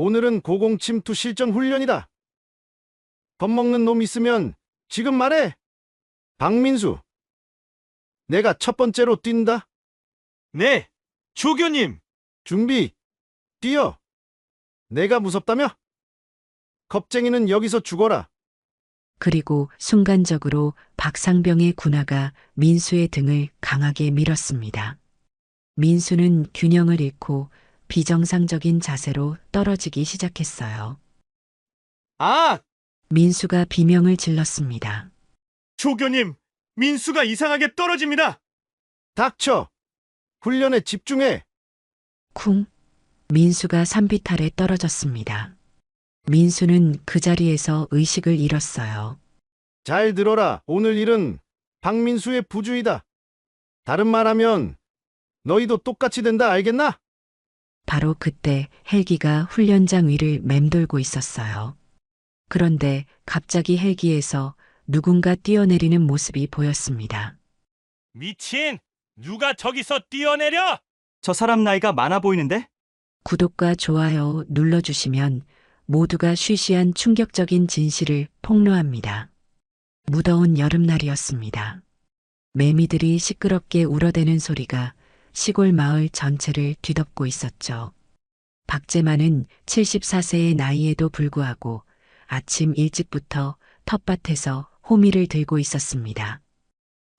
오늘은 고공침투 실전 훈련이다. 겁먹는 놈 있으면 지금 말해. 박민수, 내가 첫 번째로 뛴다. 네, 조교님. 준비, 뛰어. 내가 무섭다며? 겁쟁이는 여기서 죽어라. 그리고 순간적으로 박상병의 군화가 민수의 등을 강하게 밀었습니다. 민수는 균형을 잃고 비정상적인 자세로 떨어지기 시작했어요. 아, 민수가 비명을 질렀습니다. 조교님. 민수가 이상하게 떨어집니다. 닥쳐. 훈련에 집중해. 쿵! 민수가 산비탈에 떨어졌습니다. 민수는 그 자리에서 의식을 잃었어요. 잘 들어라. 오늘 일은 박민수의 부주의다. 다른 말하면 너희도 똑같이 된다. 알겠나? 바로 그때 헬기가 훈련장 위를 맴돌고 있었어요. 그런데 갑자기 헬기에서 누군가 뛰어내리는 모습이 보였습니다. 미친! 누가 저기서 뛰어내려! 저 사람 나이가 많아 보이는데? 구독과 좋아요 눌러주시면 모두가 쉬쉬한 충격적인 진실을 폭로합니다. 무더운 여름날이었습니다. 매미들이 시끄럽게 울어대는 소리가 시골 마을 전체를 뒤덮고 있었죠. 박재만은 74세의 나이에도 불구하고 아침 일찍부터 텃밭에서 호미를 들고 있었습니다.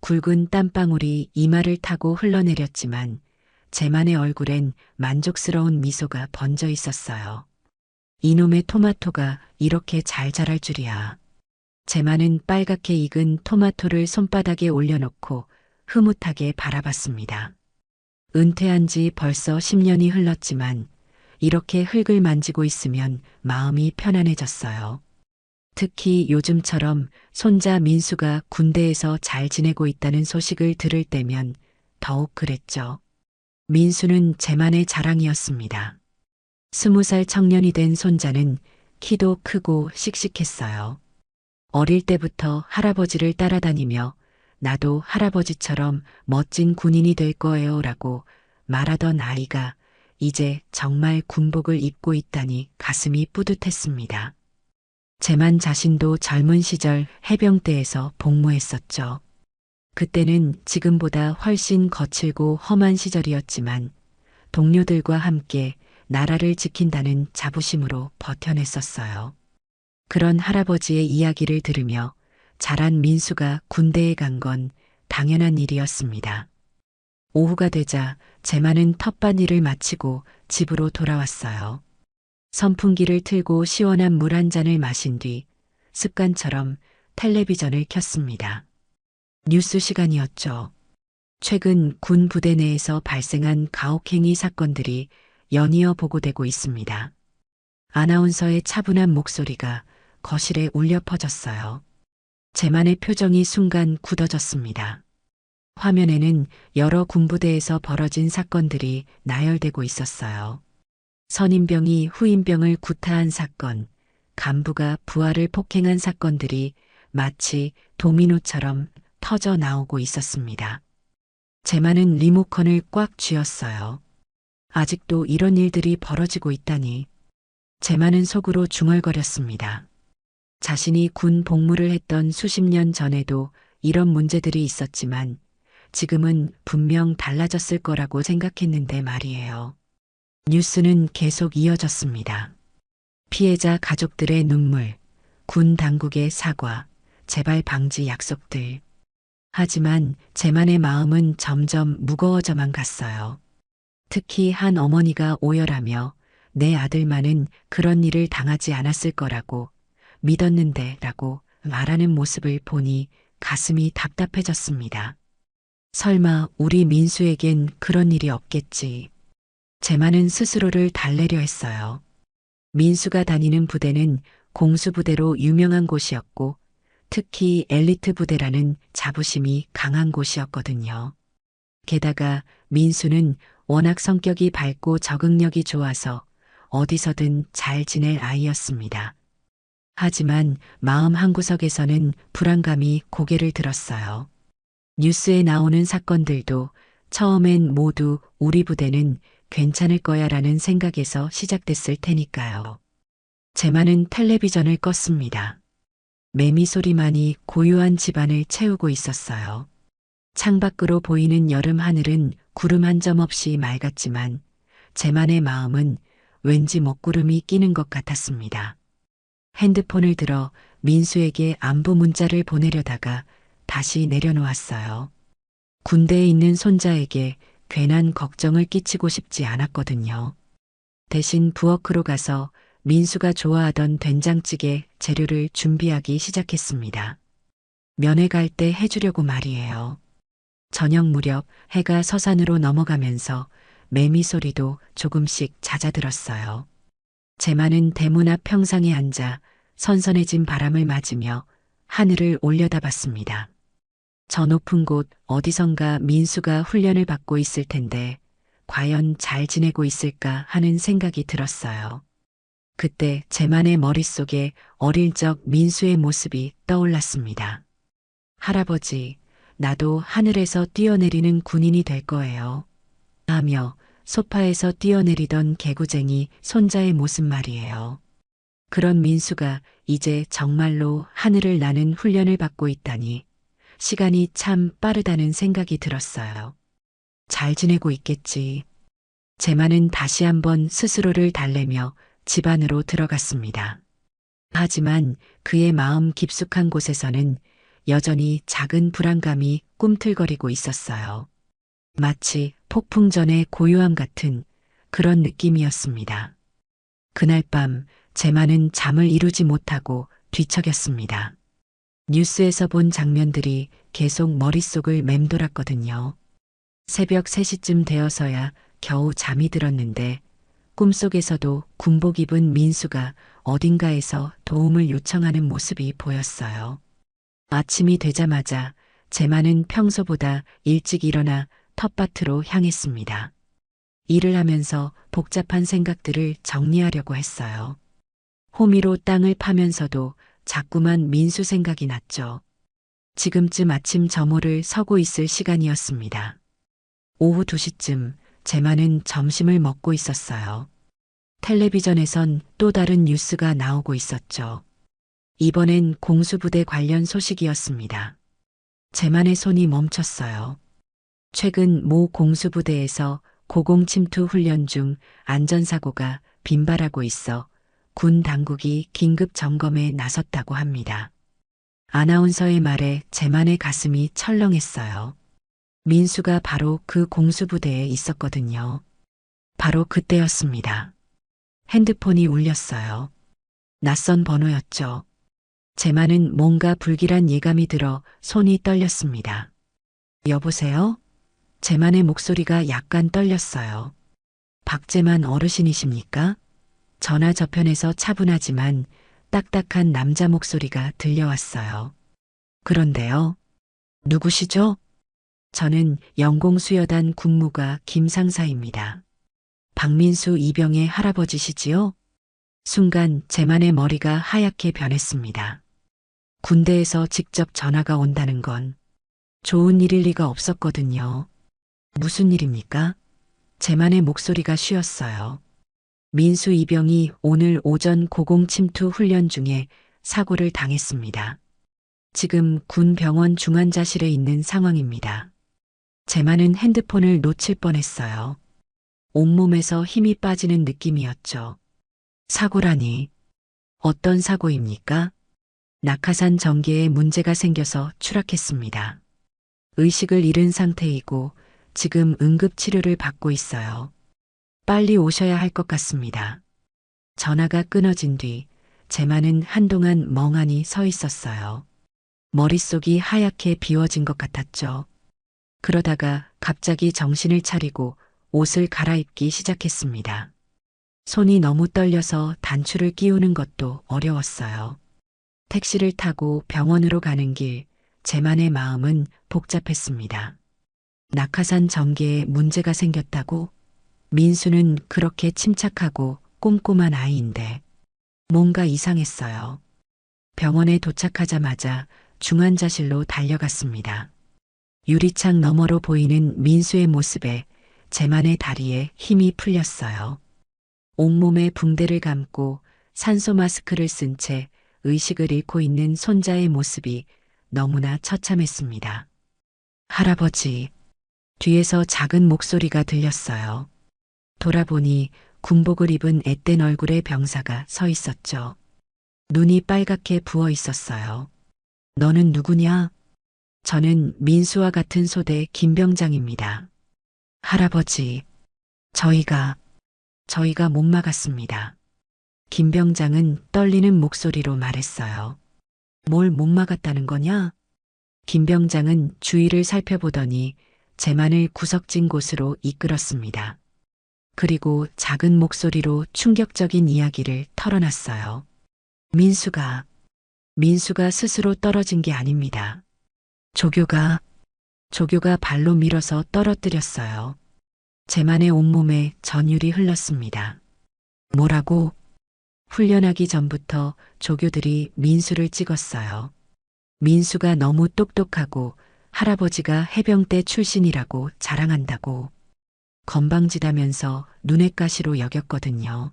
굵은 땀방울이 이마를 타고 흘러내렸지만 재만의 얼굴엔 만족스러운 미소가 번져 있었어요. 이놈의 토마토가 이렇게 잘 자랄 줄이야. 재만은 빨갛게 익은 토마토를 손바닥에 올려놓고 흐뭇하게 바라봤습니다. 은퇴한 지 벌써 10년이 흘렀지만 이렇게 흙을 만지고 있으면 마음이 편안해졌어요. 특히 요즘처럼 손자 민수가 군대에서 잘 지내고 있다는 소식을 들을 때면 더욱 그랬죠. 민수는 재만의 자랑이었습니다. 20살 청년이 된 손자는 키도 크고 씩씩했어요. 어릴 때부터 할아버지를 따라다니며 나도 할아버지처럼 멋진 군인이 될 거예요 라고 말하던 아이가 이제 정말 군복을 입고 있다니 가슴이 뿌듯했습니다. 재만 자신도 젊은 시절 해병대에서 복무했었죠. 그때는 지금보다 훨씬 거칠고 험한 시절이었지만 동료들과 함께 나라를 지킨다는 자부심으로 버텨냈었어요. 그런 할아버지의 이야기를 들으며 자란 민수가 군대에 간 건 당연한 일이었습니다. 오후가 되자 재만은 텃밭 일을 마치고 집으로 돌아왔어요. 선풍기를 틀고 시원한 물 한 잔을 마신 뒤 습관처럼 텔레비전을 켰습니다. 뉴스 시간이었죠. 최근 군 부대 내에서 발생한 가혹행위 사건들이 연이어 보고되고 있습니다. 아나운서의 차분한 목소리가 거실에 울려 퍼졌어요. 재만의 표정이 순간 굳어졌습니다. 화면에는 여러 군부대에서 벌어진 사건들이 나열되고 있었어요. 선임병이 후임병을 구타한 사건, 간부가 부하를 폭행한 사건들이 마치 도미노처럼 터져 나오고 있었습니다. 재만은 리모컨을 꽉 쥐었어요. 아직도 이런 일들이 벌어지고 있다니. 재만은 속으로 중얼거렸습니다. 자신이 군 복무를 했던 수십 년 전에도 이런 문제들이 있었지만 지금은 분명 달라졌을 거라고 생각했는데 말이에요. 뉴스는 계속 이어졌습니다. 피해자 가족들의 눈물, 군 당국의 사과, 재발 방지 약속들. 하지만 재만의 마음은 점점 무거워져만 갔어요. 특히 한 어머니가 오열하며 내 아들만은 그런 일을 당하지 않았을 거라고 믿었는데 라고 말하는 모습을 보니 가슴이 답답해졌습니다. 설마 우리 민수에겐 그런 일이 없겠지. 재만은 스스로를 달래려 했어요. 민수가 다니는 부대는 공수부대로 유명한 곳이었고 특히 엘리트 부대라는 자부심이 강한 곳이었거든요. 게다가 민수는 워낙 성격이 밝고 적응력이 좋아서 어디서든 잘 지낼 아이였습니다. 하지만 마음 한구석에서는 불안감이 고개를 들었어요. 뉴스에 나오는 사건들도 처음엔 모두 우리 부대는 괜찮을 거야 라는 생각에서 시작됐을 테니까요. 제만은 텔레비전을 껐습니다. 매미 소리만이 고요한 집안을 채우고 있었어요. 창밖으로 보이는 여름 하늘은 구름 한 점 없이 맑았지만 제만의 마음은 왠지 먹구름이 끼는 것 같았습니다. 핸드폰을 들어 민수에게 안부 문자를 보내려다가 다시 내려놓았어요. 군대에 있는 손자에게 괜한 걱정을 끼치고 싶지 않았거든요. 대신 부엌으로 가서 민수가 좋아하던 된장찌개 재료를 준비하기 시작했습니다. 면회 갈 때 해주려고 말이에요. 저녁 무렵 해가 서산으로 넘어가면서 매미 소리도 조금씩 잦아들었어요. 제만은 대문 앞 평상에 앉아 선선해진 바람을 맞으며 하늘을 올려다봤습니다. 저 높은 곳 어디선가 민수가 훈련을 받고 있을 텐데 과연 잘 지내고 있을까 하는 생각이 들었어요. 그때 제만의 머릿속에 어릴 적 민수의 모습이 떠올랐습니다. 할아버지, 나도 하늘에서 뛰어내리는 군인이 될 거예요. 하며 소파에서 뛰어내리던 개구쟁이 손자의 모습 말이에요. 그런 민수가 이제 정말로 하늘을 나는 훈련을 받고 있다니 시간이 참 빠르다는 생각이 들었어요. 잘 지내고 있겠지. 제만은 다시 한번 스스로를 달래며 집 안으로 들어갔습니다. 하지만 그의 마음 깊숙한 곳에서는 여전히 작은 불안감이 꿈틀거리고 있었어요. 마치 폭풍 전의 고요함 같은 그런 느낌이었습니다. 그날 밤 제만은 잠을 이루지 못하고 뒤척였습니다. 뉴스에서 본 장면들이 계속 머릿속을 맴돌았거든요. 새벽 3시쯤 되어서야 겨우 잠이 들었는데 꿈속에서도 군복 입은 민수가 어딘가에서 도움을 요청하는 모습이 보였어요. 아침이 되자마자 제만은 평소보다 일찍 일어나 텃밭으로 향했습니다. 일을 하면서 복잡한 생각들을 정리하려고 했어요. 호미로 땅을 파면서도 자꾸만 민수 생각이 났죠. 지금쯤 아침 점호를 서고 있을 시간이었습니다. 오후 2시쯤 제만은 점심을 먹고 있었어요. 텔레비전에선 또 다른 뉴스가 나오고 있었죠. 이번엔 공수부대 관련 소식이었습니다. 제만의 손이 멈췄어요. 최근 모 공수부대에서 고공침투 훈련 중 안전사고가 빈발하고 있어 군 당국이 긴급 점검에 나섰다고 합니다. 아나운서의 말에 제만의 가슴이 철렁했어요. 민수가 바로 그 공수부대에 있었거든요. 바로 그때였습니다. 핸드폰이 울렸어요. 낯선 번호였죠. 제만은 뭔가 불길한 예감이 들어 손이 떨렸습니다. 여보세요? 제만의 목소리가 약간 떨렸어요. 박제만 어르신이십니까? 전화 저편에서 차분하지만 딱딱한 남자 목소리가 들려왔어요. 그런데요. 누구시죠? 저는 영공수여단 군무가 김상사입니다. 박민수 이병의 할아버지시지요? 순간 제만의 머리가 하얗게 변했습니다. 군대에서 직접 전화가 온다는 건 좋은 일일 리가 없었거든요. 무슨 일입니까? 제만의 목소리가 쉬었어요. 민수 이병이 오늘 오전 고공침투 훈련 중에 사고를 당했습니다. 지금 군 병원 중환자실에 있는 상황입니다. 제만은 핸드폰을 놓칠 뻔했어요. 온몸에서 힘이 빠지는 느낌이었죠. 사고라니. 어떤 사고입니까? 낙하산 전기에 문제가 생겨서 추락했습니다. 의식을 잃은 상태이고 지금 응급치료를 받고 있어요. 빨리 오셔야 할 것 같습니다. 전화가 끊어진 뒤 제만은 한동안 멍하니 서 있었어요. 머릿속이 하얗게 비워진 것 같았죠. 그러다가 갑자기 정신을 차리고 옷을 갈아입기 시작했습니다. 손이 너무 떨려서 단추를 끼우는 것도 어려웠어요. 택시를 타고 병원으로 가는 길, 제만의 마음은 복잡했습니다. 낙하산 전기에 문제가 생겼다고? 민수는 그렇게 침착하고 꼼꼼한 아이인데 뭔가 이상했어요. 병원에 도착하자마자 중환자실로 달려갔습니다. 유리창 너머로 보이는 민수의 모습에 제만의 다리에 힘이 풀렸어요. 온몸에 붕대를 감고 산소 마스크를 쓴 채 의식을 잃고 있는 손자의 모습이 너무나 처참했습니다. 할아버지, 뒤에서 작은 목소리가 들렸어요. 돌아보니 군복을 입은 앳된 얼굴의 병사가 서 있었죠. 눈이 빨갛게 부어 있었어요. 너는 누구냐? 저는 민수와 같은 소대 김병장입니다. 할아버지, 저희가 못 막았습니다. 김병장은 떨리는 목소리로 말했어요. 뭘 못 막았다는 거냐? 김병장은 주위를 살펴보더니 제만을 구석진 곳으로 이끌었습니다. 그리고 작은 목소리로 충격적인 이야기를 털어놨어요. 민수가 스스로 떨어진 게 아닙니다. 조교가 발로 밀어서 떨어뜨렸어요. 제만의 온몸에 전율이 흘렀습니다. 뭐라고? 훈련하기 전부터 조교들이 민수를 찍었어요. 민수가 너무 똑똑하고 할아버지가 해병대 출신이라고 자랑한다고 건방지다면서 눈엣 가시로 여겼거든요.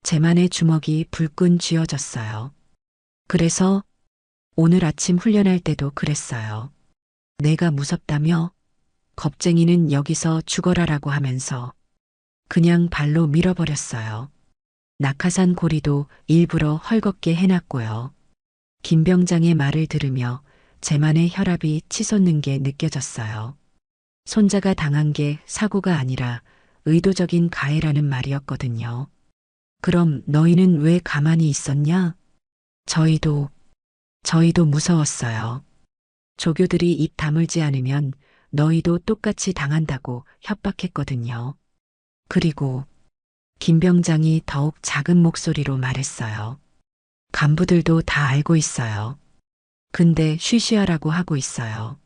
제만의 주먹이 불끈 쥐어졌어요. 그래서 오늘 아침 훈련할 때도 그랬어요. 내가 무섭다며? 겁쟁이는 여기서 죽어라라고 하면서 그냥 발로 밀어버렸어요. 낙하산 고리도 일부러 헐겁게 해놨고요. 김병장의 말을 들으며 제만의 혈압이 치솟는 게 느껴졌어요. 손자가 당한 게 사고가 아니라 의도적인 가해라는 말이었거든요. 그럼 너희는 왜 가만히 있었냐? 저희도 무서웠어요. 조교들이 입 다물지 않으면 너희도 똑같이 당한다고 협박했거든요. 그리고 김병장이 더욱 작은 목소리로 말했어요. 간부들도 다 알고 있어요. 근데 쉬쉬하라고 하고 있어요.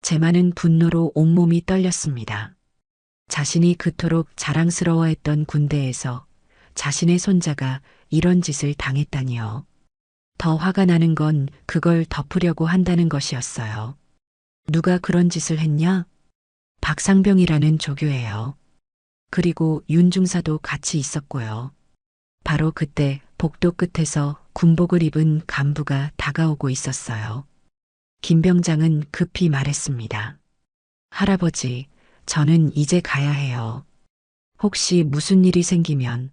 제만은 분노로 온몸이 떨렸습니다. 자신이 그토록 자랑스러워했던 군대에서 자신의 손자가 이런 짓을 당했다니요. 더 화가 나는 건 그걸 덮으려고 한다는 것이었어요. 누가 그런 짓을 했냐? 박상병이라는 조교예요. 그리고 윤중사도 같이 있었고요. 바로 그때 복도 끝에서 군복을 입은 간부가 다가오고 있었어요. 김병장은 급히 말했습니다. 할아버지, 저는 이제 가야 해요. 혹시 무슨 일이 생기면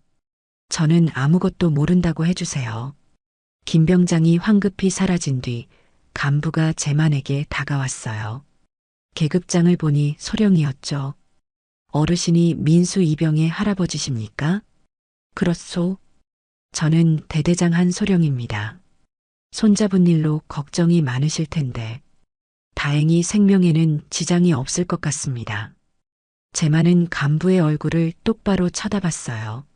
저는 아무것도 모른다고 해주세요. 김병장이 황급히 사라진 뒤 간부가 제만에게 다가왔어요. 계급장을 보니 소령이었죠. 어르신이 민수 이병의 할아버지십니까? 그렇소. 저는 대대장 한소령입니다. 손잡은 일로 걱정이 많으실 텐데 다행히 생명에는 지장이 없을 것 같습니다. 제만은 간부의 얼굴을 똑바로 쳐다봤어요.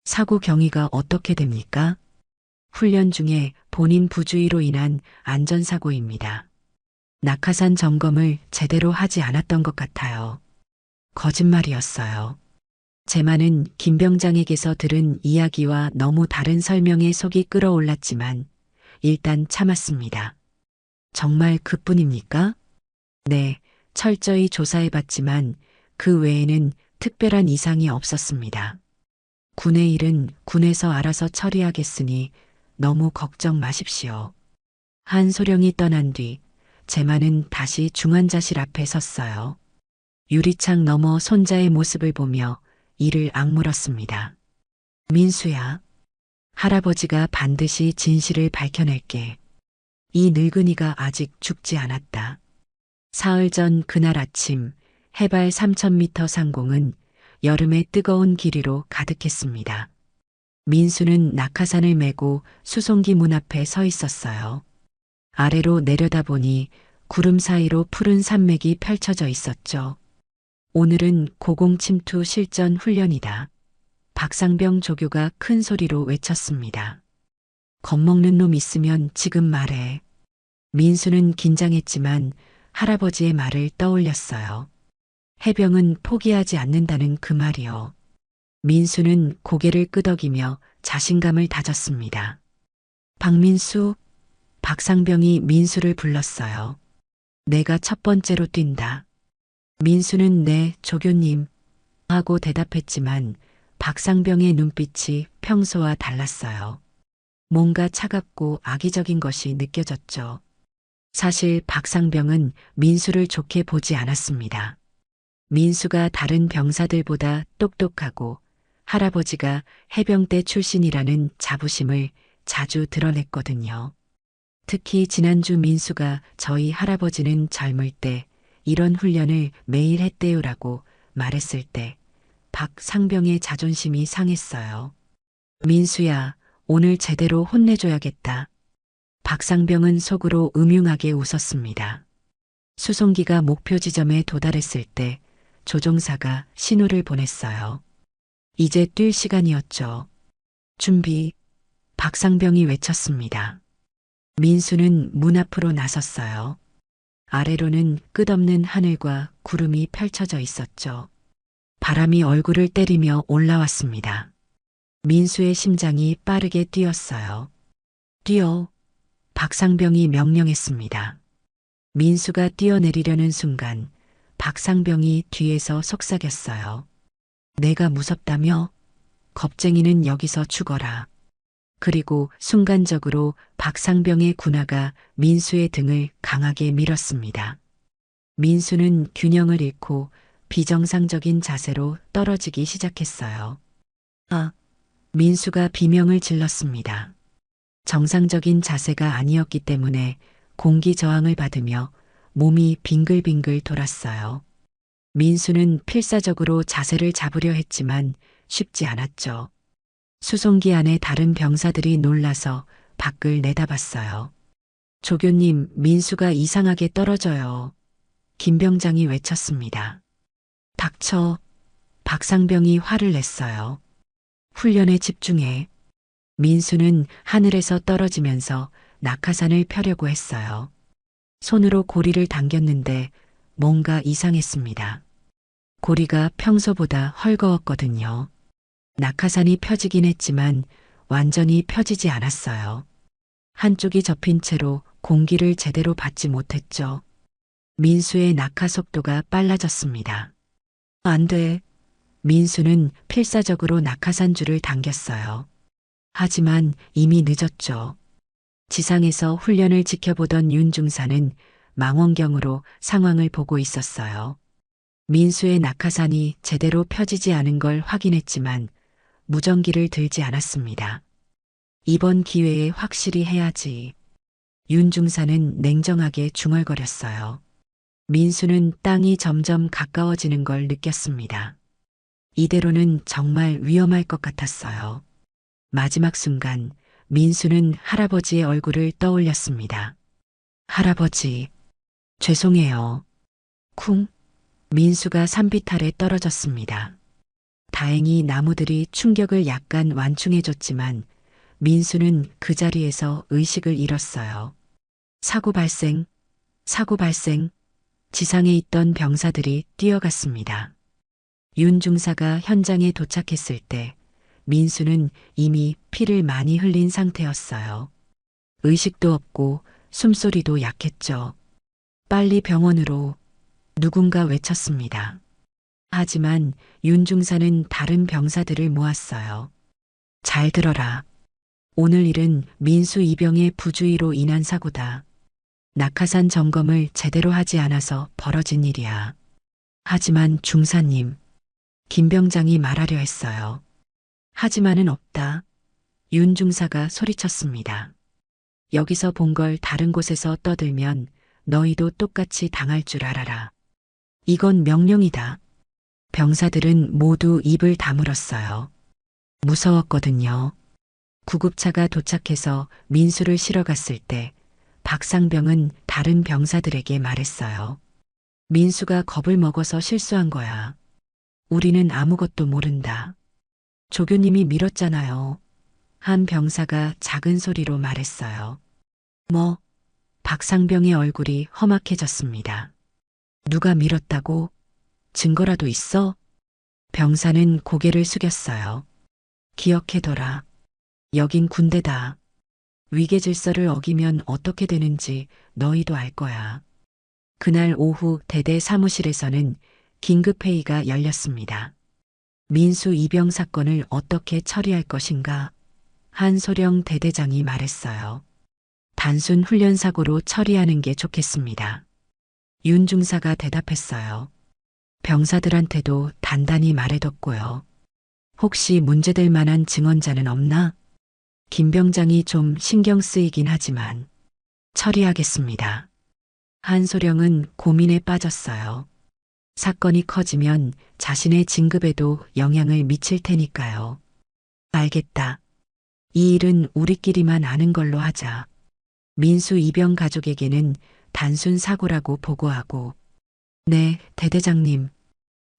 사고 경위가 어떻게 됩니까? 훈련 중에 본인 부주의로 인한 안전사고입니다. 낙하산 점검을 제대로 하지 않았던 것 같아요. 거짓말이었어요. 제만은 김병장에게서 들은 이야기와 너무 다른 설명에 속이 끓어올랐지만 일단 참았습니다. 정말 그뿐입니까? 네, 철저히 조사해봤지만 그 외에는 특별한 이상이 없었습니다. 군의 일은 군에서 알아서 처리하겠으니 너무 걱정 마십시오. 한소령이 떠난 뒤 제만은 다시 중환자실 앞에 섰어요. 유리창 너머 손자의 모습을 보며 이를 악물었습니다. 민수야, 할아버지가 반드시 진실을 밝혀낼게. 이 늙은이가 아직 죽지 않았다. 사흘 전 그날 아침 해발 3000m 상공은 여름의 뜨거운 길이로 가득했습니다. 민수는 낙하산을 메고 수송기 문 앞에 서 있었어요. 아래로 내려다보니 구름 사이로 푸른 산맥이 펼쳐져 있었죠. 오늘은 고공침투 실전 훈련이다. 박상병 조교가 큰 소리로 외쳤습니다. 겁먹는 놈 있으면 지금 말해. 민수는 긴장했지만 할아버지의 말을 떠올렸어요. 해병은 포기하지 않는다는 그 말이요. 민수는 고개를 끄덕이며 자신감을 다졌습니다. 박민수, 박상병이 민수를 불렀어요. 내가 첫 번째로 뛴다. 민수는 네, 조교님, 하고 대답했지만 박상병의 눈빛이 평소와 달랐어요. 뭔가 차갑고 악의적인 것이 느껴졌죠. 사실 박상병은 민수를 좋게 보지 않았습니다. 민수가 다른 병사들보다 똑똑하고 할아버지가 해병대 출신이라는 자부심을 자주 드러냈거든요. 특히 지난주 민수가 저희 할아버지는 젊을 때 이런 훈련을 매일 했대요라고 말했을 때 박상병의 자존심이 상했어요. 민수야, 오늘 제대로 혼내줘야겠다. 박상병은 속으로 음흉하게 웃었습니다. 수송기가 목표 지점에 도달했을 때 조종사가 신호를 보냈어요. 이제 뛸 시간이었죠. 준비. 박상병이 외쳤습니다. 민수는 문 앞으로 나섰어요. 아래로는 끝없는 하늘과 구름이 펼쳐져 있었죠. 바람이 얼굴을 때리며 올라왔습니다. 민수의 심장이 빠르게 뛰었어요. 뛰어. 박상병이 명령했습니다. 민수가 뛰어내리려는 순간 박상병이 뒤에서 속삭였어요. 내가 무섭다며? 겁쟁이는 여기서 죽어라. 그리고 순간적으로 박상병의 군화가 민수의 등을 강하게 밀었습니다. 민수는 균형을 잃고 비정상적인 자세로 떨어지기 시작했어요. 아! 민수가 비명을 질렀습니다. 정상적인 자세가 아니었기 때문에 공기 저항을 받으며 몸이 빙글빙글 돌았어요. 민수는 필사적으로 자세를 잡으려 했지만 쉽지 않았죠. 수송기 안에 다른 병사들이 놀라서 밖을 내다봤어요. 조교님, 민수가 이상하게 떨어져요. 김병장이 외쳤습니다. 닥쳐. 박상병이 화를 냈어요. 훈련에 집중해. 민수는 하늘에서 떨어지면서 낙하산을 펴려고 했어요. 손으로 고리를 당겼는데 뭔가 이상했습니다. 고리가 평소보다 헐거웠거든요. 낙하산이 펴지긴 했지만 완전히 펴지지 않았어요. 한쪽이 접힌 채로 공기를 제대로 받지 못했죠. 민수의 낙하 속도가 빨라졌습니다. 안 돼. 민수는 필사적으로 낙하산 줄을 당겼어요. 하지만 이미 늦었죠. 지상에서 훈련을 지켜보던 윤중사는 망원경으로 상황을 보고 있었어요. 민수의 낙하산이 제대로 펴지지 않은 걸 확인했지만 무전기를 들지 않았습니다. 이번 기회에 확실히 해야지. 윤중사는 냉정하게 중얼거렸어요. 민수는 땅이 점점 가까워지는 걸 느꼈습니다. 이대로는 정말 위험할 것 같았어요. 마지막 순간 민수는 할아버지의 얼굴을 떠올렸습니다. 할아버지, 죄송해요. 쿵. 민수가 산비탈에 떨어졌습니다. 다행히 나무들이 충격을 약간 완충해줬지만 민수는 그 자리에서 의식을 잃었어요. 사고 발생. 지상에 있던 병사들이 뛰어갔습니다. 윤 중사가 현장에 도착했을 때 민수는 이미 피를 많이 흘린 상태였어요. 의식도 없고 숨소리도 약했죠. 빨리 병원으로. 누군가 외쳤습니다. 하지만 윤 중사는 다른 병사들을 모았어요. 잘 들어라. 오늘 일은 민수 이병의 부주의로 인한 사고다. 낙하산 점검을 제대로 하지 않아서 벌어진 일이야. 하지만 중사님, 김병장이 말하려 했어요. 하지만은 없다. 윤 중사가 소리쳤습니다. 여기서 본 걸 다른 곳에서 떠들면 너희도 똑같이 당할 줄 알아라. 이건 명령이다. 병사들은 모두 입을 다물었어요. 무서웠거든요. 구급차가 도착해서 민수를 실어 갔을 때 박상병은 다른 병사들에게 말했어요. 민수가 겁을 먹어서 실수한 거야. 우리는 아무것도 모른다. 조교님이 밀었잖아요. 한 병사가 작은 소리로 말했어요. 뭐? 박상병의 얼굴이 험악해졌습니다. 누가 밀었다고? 증거라도 있어? 병사는 고개를 숙였어요. 기억해둬라. 여긴 군대다. 위계 질서를 어기면 어떻게 되는지 너희도 알 거야. 그날 오후 대대 사무실에서는 긴급회의가 열렸습니다. 민수 입영 사건을 어떻게 처리할 것인가? 한소령 대대장이 말했어요. 단순 훈련 사고로 처리하는 게 좋겠습니다. 윤 중사가 대답했어요. 병사들한테도 단단히 말해뒀고요. 혹시 문제될 만한 증언자는 없나? 김 병장이 좀 신경 쓰이긴 하지만 처리하겠습니다. 한소령은 고민에 빠졌어요. 사건이 커지면 자신의 진급에도 영향을 미칠 테니까요. 알겠다. 이 일은 우리끼리만 아는 걸로 하자. 민수 입영 가족에게는 단순 사고라고 보고하고. 네, 대대장님.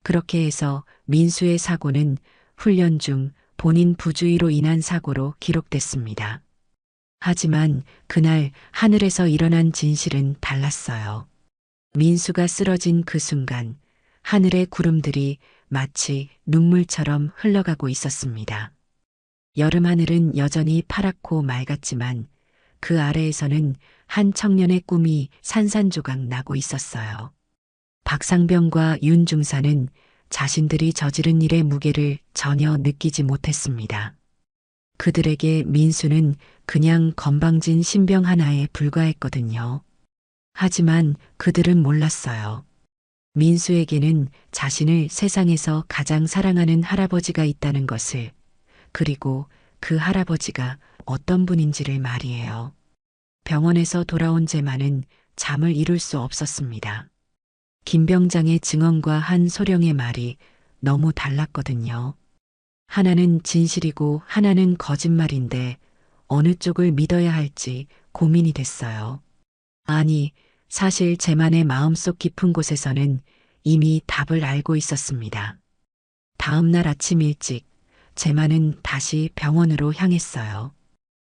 그렇게 해서 민수의 사고는 훈련 중 본인 부주의로 인한 사고로 기록됐습니다. 하지만 그날 하늘에서 일어난 진실은 달랐어요. 민수가 쓰러진 그 순간 하늘의 구름들이 마치 눈물처럼 흘러가고 있었습니다. 여름 하늘은 여전히 파랗고 맑았지만 그 아래에서는 한 청년의 꿈이 산산조각 나고 있었어요. 박상병과 윤 중사는 자신들이 저지른 일의 무게를 전혀 느끼지 못했습니다. 그들에게 민수는 그냥 건방진 신병 하나에 불과했거든요. 하지만 그들은 몰랐어요. 민수에게는 자신을 세상에서 가장 사랑하는 할아버지가 있다는 것을, 그리고 그 할아버지가 어떤 분인지를 말이에요. 병원에서 돌아온 제만은 잠을 이룰 수 없었습니다. 김 병장의 증언과 한소령의 말이 너무 달랐거든요. 하나는 진실이고 하나는 거짓말인데 어느 쪽을 믿어야 할지 고민이 됐어요. 아니, 사실 제만의 마음속 깊은 곳에서는 이미 답을 알고 있었습니다. 다음 날 아침 일찍 제만은 다시 병원으로 향했어요.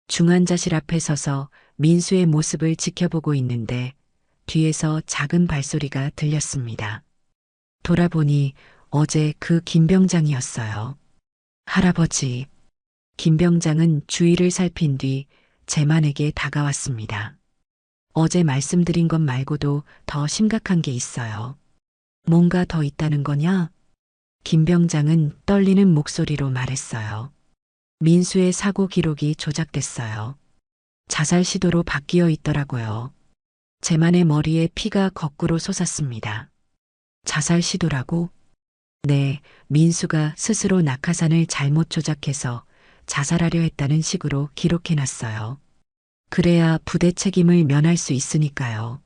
중환자실 앞에 서서 민수의 모습을 지켜보고 있는데 뒤에서 작은 발소리가 들렸습니다. 돌아보니 어제 그 김 병장이었어요. 할아버지. 김 병장은 주위를 살핀 뒤 제만에게 다가왔습니다. 어제 말씀드린 것 말고도 더 심각한 게 있어요. 뭔가 더 있다는 거냐? 김 병장은 떨리는 목소리로 말했어요. 민수의 사고 기록이 조작됐어요. 자살 시도로 바뀌어 있더라고요. 제만의 머리에 피가 거꾸로 솟았습니다. 자살 시도라고? 네, 민수가 스스로 낙하산을 잘못 조작해서 자살하려 했다는 식으로 기록해놨어요. 그래야 부대 책임을 면할 수 있으니까요.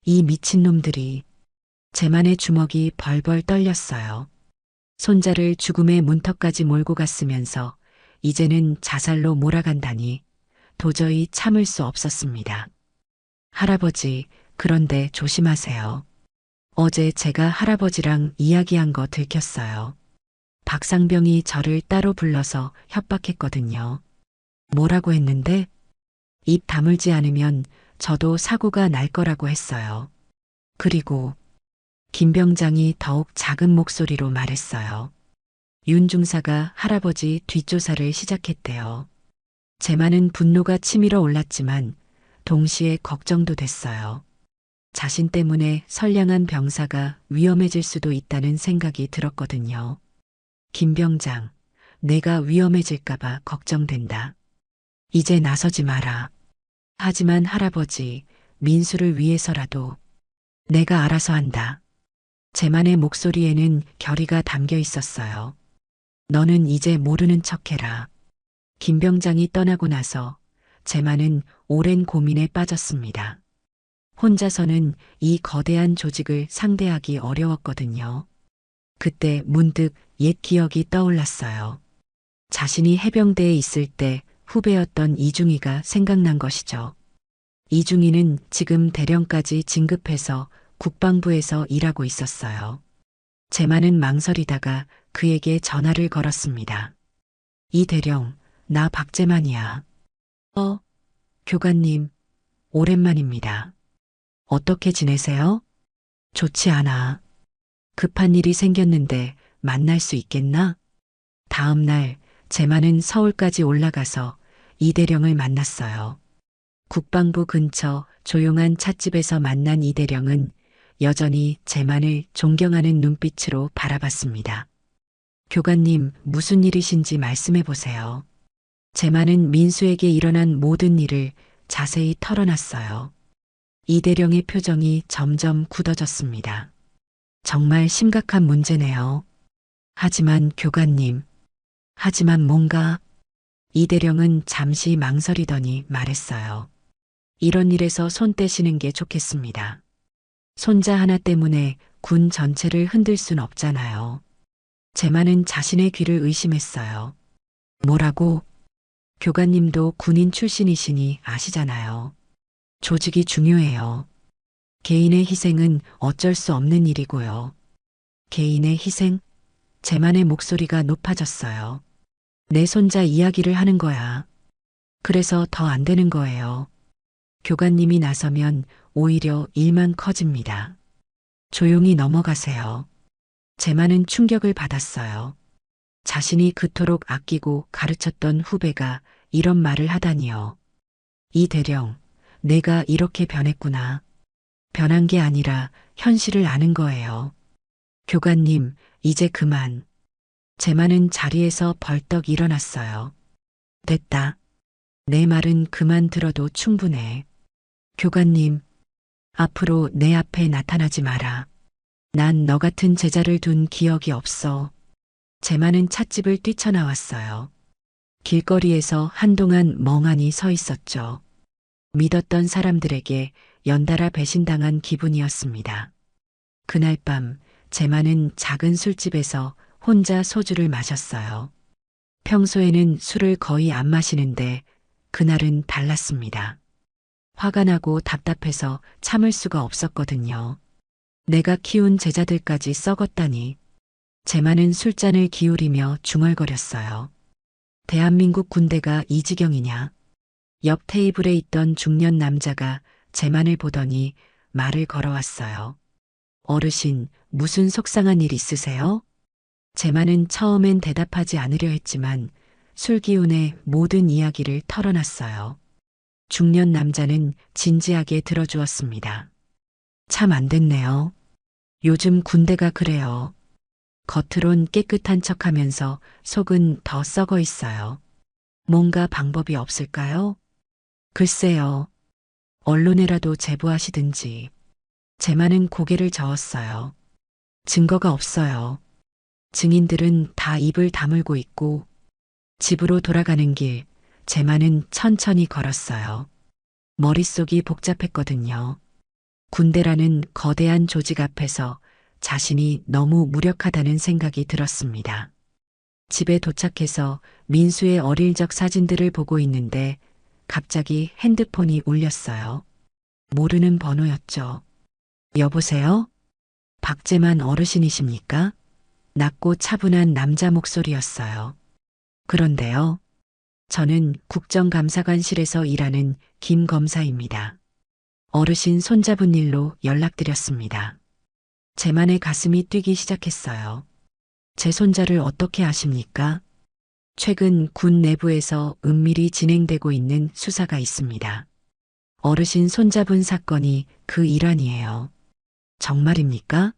이 미친놈들이. 제만의 주먹이 벌벌 떨렸어요. 손자를 죽음의 문턱까지 몰고 갔으면서 이제는 자살로 몰아간다니 도저히 참을 수 없었습니다. 할아버지, 그런데 조심하세요. 어제 제가 할아버지랑 이야기한 거 들켰어요. 박상병이 저를 따로 불러서 협박했거든요. 뭐라고 했는데? 입 다물지 않으면 저도 사고가 날 거라고 했어요. 그리고 김 병장이 더욱 작은 목소리로 말했어요. 윤 중사가 할아버지 뒷조사를 시작했대요. 제만은 분노가 치밀어 올랐지만 동시에 걱정도 됐어요. 자신 때문에 선량한 병사가 위험해질 수도 있다는 생각이 들었거든요. 김 병장, 내가 위험해질까봐 걱정된다. 이제 나서지 마라. 하지만 할아버지, 민수를 위해서라도 내가 알아서 한다. 제만의 목소리에는 결의가 담겨 있었어요. 너는 이제 모르는 척해라. 김 병장이 떠나고 나서 제만은 오랜 고민에 빠졌습니다. 혼자서는 이 거대한 조직을 상대하기 어려웠거든요. 그때 문득 옛 기억이 떠올랐어요. 자신이 해병대에 있을 때 후배였던 이중희가 생각난 것이죠. 이중희는 지금 대령까지 진급해서 국방부에서 일하고 있었어요. 제만은 망설이다가 그에게 전화를 걸었습니다. 이 대령, 나 박제만이야. 교관님, 오랜만입니다. 어떻게 지내세요? 좋지 않아. 급한 일이 생겼는데 만날 수 있겠나? 다음 날 제만은 서울까지 올라가서 이대령을 만났어요. 국방부 근처 조용한 찻집에서 만난 이대령은 여전히 제만을 존경하는 눈빛으로 바라봤습니다. 교관님, 무슨 일이신지 말씀해 보세요. 제만은 민수에게 일어난 모든 일을 자세히 털어놨어요. 이대령의 표정이 점점 굳어졌습니다. 정말 심각한 문제네요. 하지만 교관님, 하지만 뭔가 이대령은 잠시 망설이더니 말했어요. 이런 일에서 손 떼시는 게 좋겠습니다. 손자 하나 때문에 군 전체를 흔들 순 없잖아요. 제만은 자신의 귀를 의심했어요. 뭐라고? 교관님도 군인 출신이시니 아시잖아요. 조직이 중요해요. 개인의 희생은 어쩔 수 없는 일이고요. 개인의 희생? 제만의 목소리가 높아졌어요. 내 손자 이야기를 하는 거야. 그래서 더 안 되는 거예요. 교관님이 나서면 오히려 일만 커집니다. 조용히 넘어가세요. 제만은 충격을 받았어요. 자신이 그토록 아끼고 가르쳤던 후배가 이런 말을 하다니요. 이 대령, 내가 이렇게 변했구나. 변한 게 아니라 현실을 아는 거예요. 교관님, 이제 그만. 제만은 자리에서 벌떡 일어났어요. 됐다. 내 말은 그만 들어도 충분해. 교관님, 앞으로 내 앞에 나타나지 마라. 난 너 같은 제자를 둔 기억이 없어. 제만은 찻집을 뛰쳐나왔어요. 길거리에서 한동안 멍하니 서 있었죠. 믿었던 사람들에게 연달아 배신당한 기분이었습니다. 그날 밤 제만은 작은 술집에서 혼자 소주를 마셨어요. 평소에는 술을 거의 안 마시는데 그날은 달랐습니다. 화가 나고 답답해서 참을 수가 없었거든요. 내가 키운 제자들까지 썩었다니. 제만은 술잔을 기울이며 중얼거렸어요. 대한민국 군대가 이 지경이냐. 옆 테이블에 있던 중년 남자가 제만을 보더니 말을 걸어왔어요. 어르신, 무슨 속상한 일 있으세요? 제만은 처음엔 대답하지 않으려 했지만 술 기운에 모든 이야기를 털어놨어요. 중년 남자는 진지하게 들어주었습니다. 참 안 됐네요. 요즘 군대가 그래요. 겉으론 깨끗한 척하면서 속은 더 썩어 있어요. 뭔가 방법이 없을까요? 글쎄요. 언론에라도 제보하시든지. 제만은 고개를 저었어요. 증거가 없어요. 증인들은 다 입을 다물고 있고 집으로 돌아가는 길 제만은 천천히 걸었어요. 머릿속이 복잡했거든요. 군대라는 거대한 조직 앞에서 자신이 너무 무력하다는 생각이 들었습니다. 집에 도착해서 민수의 어릴 적 사진들을 보고 있는데 갑자기 핸드폰이 울렸어요. 모르는 번호였죠. 여보세요? 박재만 어르신이십니까? 낮고 차분한 남자 목소리였어요. 그런데요. 저는 국정감사관실에서 일하는 김 검사입니다. 어르신 손잡은 일로 연락드렸습니다. 제만의 가슴이 뛰기 시작했어요. 제 손자를 어떻게 아십니까? 최근 군 내부에서 은밀히 진행되고 있는 수사가 있습니다. 어르신 손잡은 사건이 그 일환이에요. 정말입니까?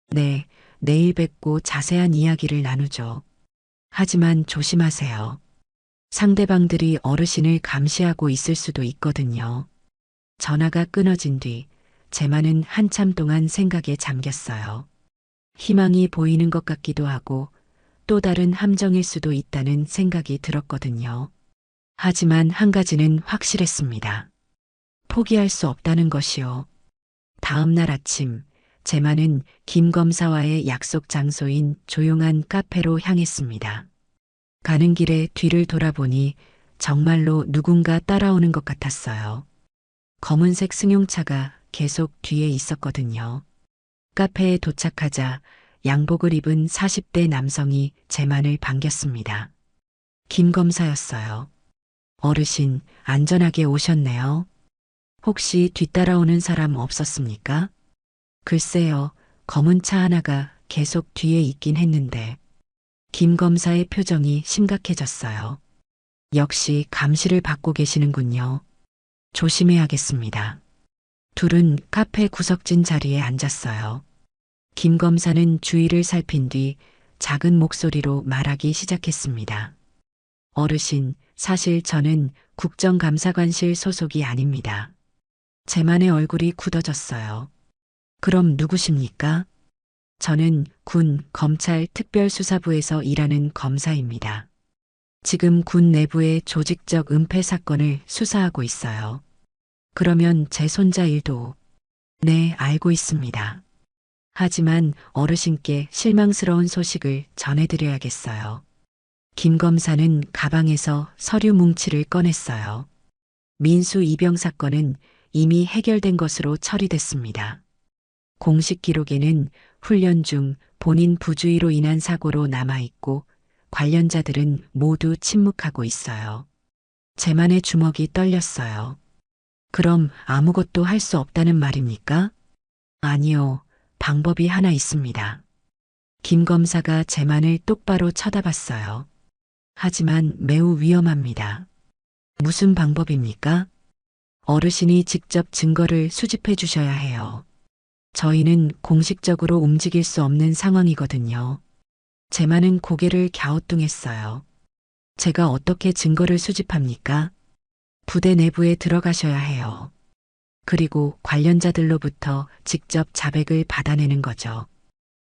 네, 내일 뵙고 자세한 이야기를 나누죠. 하지만 조심하세요. 상대방들이 어르신을 감시하고 있을 수도 있거든요. 전화가 끊어진 뒤 제만은 한참 동안 생각에 잠겼어요. 희망이 보이는 것 같기도 하고 또 다른 함정일 수도 있다는 생각이 들었거든요. 하지만 한 가지는 확실했습니다. 포기할 수 없다는 것이요. 다음 날 아침 제만은 김 검사와의 약속 장소인 조용한 카페로 향했습니다. 가는 길에 뒤를 돌아보니 정말로 누군가 따라오는 것 같았어요. 검은색 승용차가 계속 뒤에 있었거든요. 카페에 도착하자 양복을 입은 40대 남성이 제만을 반겼습니다. 김 검사였어요. 어르신, 안전하게 오셨네요. 혹시 뒤따라오는 사람 없었습니까? 글쎄요, 검은 차 하나가 계속 뒤에 있긴 했는데. 김 검사의 표정이 심각해졌어요. 역시 감시를 받고 계시는군요. 조심해야겠습니다. 둘은 카페 구석진 자리에 앉았어요. 김 검사는 주위를 살핀 뒤 작은 목소리로 말하기 시작했습니다. 어르신, 사실 저는 국정감사관실 소속이 아닙니다. 제만의 얼굴이 굳어졌어요. 그럼 누구십니까? 저는 군, 검찰, 특별수사부에서 일하는 검사입니다. 지금 군 내부의 조직적 은폐 사건을 수사하고 있어요. 그러면 제 손자 일도, 네, 알고 있습니다. 하지만 어르신께 실망스러운 소식을 전해드려야겠어요. 김 검사는 가방에서 서류 뭉치를 꺼냈어요. 민수 입영 사건은 이미 해결된 것으로 처리됐습니다. 공식 기록에는 훈련 중 본인 부주의로 인한 사고로 남아있고 관련자들은 모두 침묵하고 있어요. 제만의 주먹이 떨렸어요. 그럼 아무것도 할 수 없다는 말입니까? 아니요, 방법이 하나 있습니다. 김 검사가 제만을 똑바로 쳐다봤어요. 하지만 매우 위험합니다. 무슨 방법입니까? 어르신이 직접 증거를 수집해 주셔야 해요. 저희는 공식적으로 움직일 수 없는 상황이거든요. 제만은 고개를 갸우뚱했어요. 제가 어떻게 증거를 수집합니까? 부대 내부에 들어가셔야 해요. 그리고 관련자들로부터 직접 자백을 받아내는 거죠.